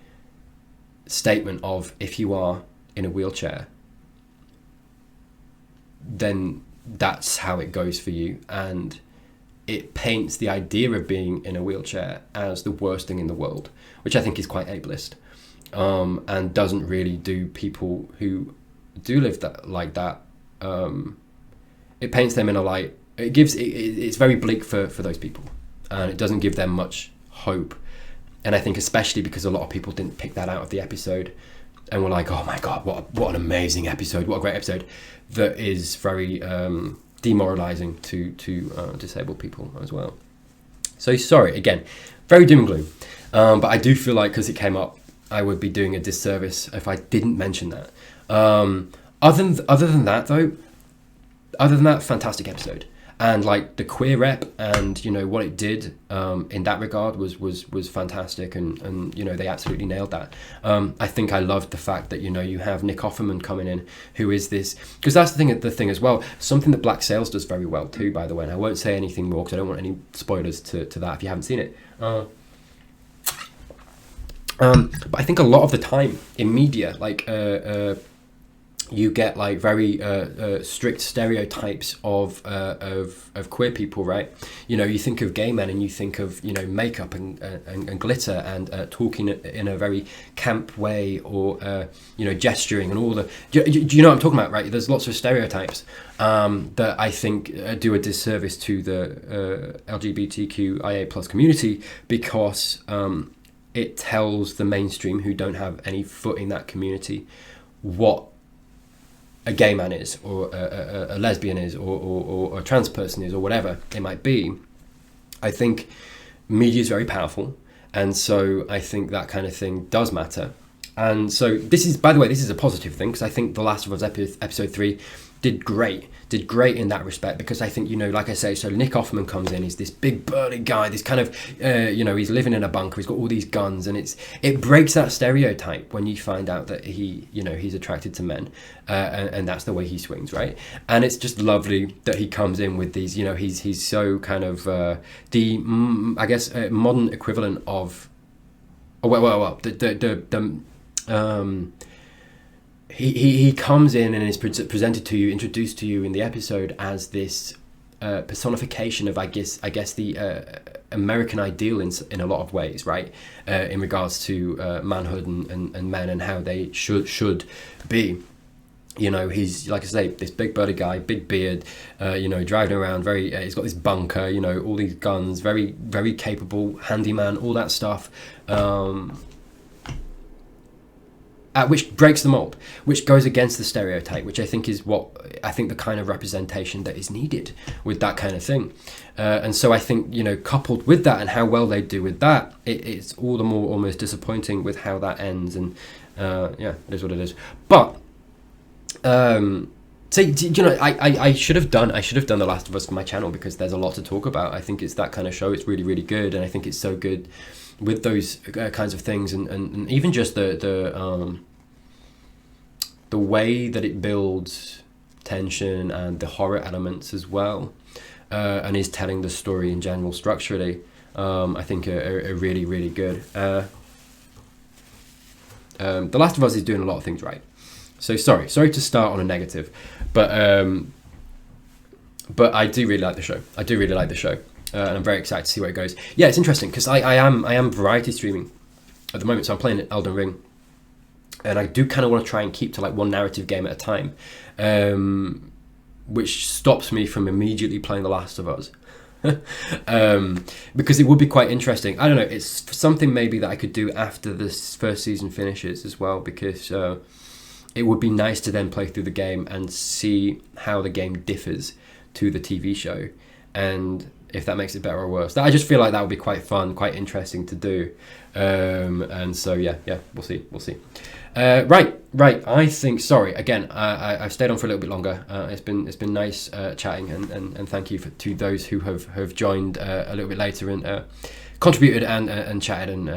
statement of, if you are in a wheelchair, then that's how it goes for you, and it paints the idea of being in a wheelchair as the worst thing in the world, which I think is quite ableist, and doesn't really do people who do live like that. It paints them in a light. It's very bleak for those people, and it doesn't give them much hope. And I think especially because a lot of people didn't pick that out of the episode, and were like, oh my god, what an amazing episode, what a great episode, that is very demoralizing to disabled people as well. So sorry, again, very doom and gloom, but I do feel like, because it came up, I would be doing a disservice if I didn't mention that. Other than that, fantastic episode. And like the queer rep and what it did in that regard was fantastic, and they absolutely nailed that. I think I loved the fact that you have Nick Offerman coming in, who is this, because that's the thing as well, something that Black Sails does very well too, by the way, and I won't say anything more because I don't want any spoilers to that if you haven't seen it. But I think a lot of the time in media, like you get like very strict stereotypes of queer people, right? You know, you think of gay men and you think of, you know, makeup and glitter and talking in a very camp way, or you know, gesturing and all the. Do you know what I'm talking about, right? There's lots of stereotypes that I think do a disservice to the LGBTQIA plus community, because it tells the mainstream, who don't have any foot in that community, what a gay man is, or a lesbian is, or a trans person is, or whatever it might be. I think media is very powerful, and so I think that kind of thing does matter. And so this is, by the way, this is a positive thing, because I think The Last of Us episode 3 did great in that respect, because I think, you know, like I say, so Nick Offerman comes in, he's this big burly guy, this kind of, you know, he's living in a bunker, he's got all these guns, and it breaks that stereotype when you find out that he, you know, he's attracted to men, and that's the way he swings, right? And it's just lovely that he comes in with these, you know, he's so kind of the I guess modern equivalent of, He comes in and is presented to you, introduced to you in the episode as this personification of, I guess the American ideal in a lot of ways, right? In regards to manhood and men and how they should be. You know, he's, like I say, this big burly guy, big beard, you know, driving around very, he's got this bunker, you know, all these guns, very, very capable, handyman, all that stuff. Which breaks the mold, which goes against the stereotype, which I think is the kind of representation that is needed with that kind of thing. And so I think, you know, coupled with that and how well they do with that, it's all the more almost disappointing with how that ends. And yeah, it is what it is. But so, you know, I should have done The Last of Us for my channel, because there's a lot to talk about. I think it's that kind of show. It's really, really good, and I think it's so good with those kinds of things, and even just the way that it builds tension and the horror elements as well, and is telling the story in general structurally, I think are really, really good. The Last of Us is doing a lot of things right. So sorry to start on a negative, but I do really like the show. And I'm very excited to see where it goes. Yeah, it's interesting, because I am variety streaming at the moment, so I'm playing Elden Ring, and I do kind of want to try and keep to like one narrative game at a time, which stops me from immediately playing The Last of Us. Because it would be quite interesting. I don't know, it's something maybe that I could do after this first season finishes as well, because it would be nice to then play through the game and see how the game differs to the TV show, and if that makes it better or worse. I just feel like that would be quite fun, quite interesting to do. And so yeah, we'll see. Right. I think, sorry again, I've stayed on for a little bit longer. It's been nice chatting, and thank you to those who have joined a little bit later and contributed and chatted and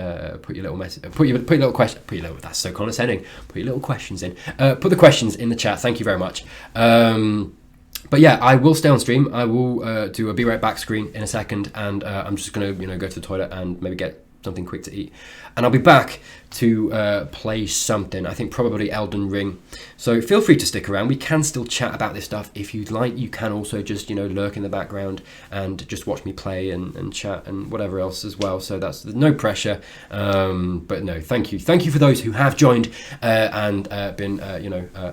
put your little message, put your little question, that's so condescending. Put your little questions in. Put the questions in the chat. Thank you very much. But yeah, I will stay on stream. I will do a be right back screen in a second, and I'm just gonna, you know, go to the toilet and maybe get something quick to eat, and I'll be back to play something. I think probably Elden Ring. So feel free to stick around. We can still chat about this stuff if you'd like. You can also just, you know, lurk in the background and just watch me play and chat and whatever else as well. So there's no pressure. But no, thank you for those who have joined and been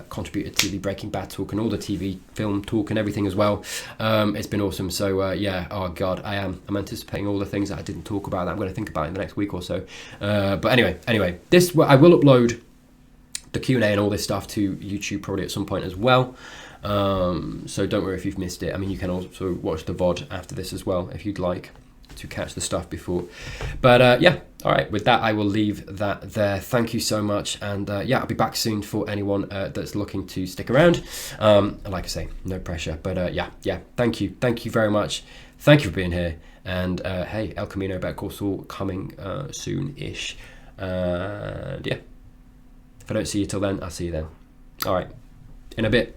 contributed to the Breaking Bad talk and all the TV film talk and everything as well. It's been awesome. So yeah, oh god, I'm anticipating all the things that I didn't talk about that I'm going to think about in the next week or so. But anyway, this, I will upload the Q&A and all this stuff to YouTube probably at some point as well. So don't worry if you've missed it. I mean, you can also watch the VOD after this as well if you'd like to catch the stuff before. But yeah, all right, with that I will leave that there. Thank you so much, and yeah, I'll be back soon for anyone that's looking to stick around. Like I say, no pressure, but yeah, thank you very much. Thank you for being here, and hey, El Camino, Better Call Saul coming soon-ish. And yeah, if I don't see you till then, I'll see you then. All right, in a bit.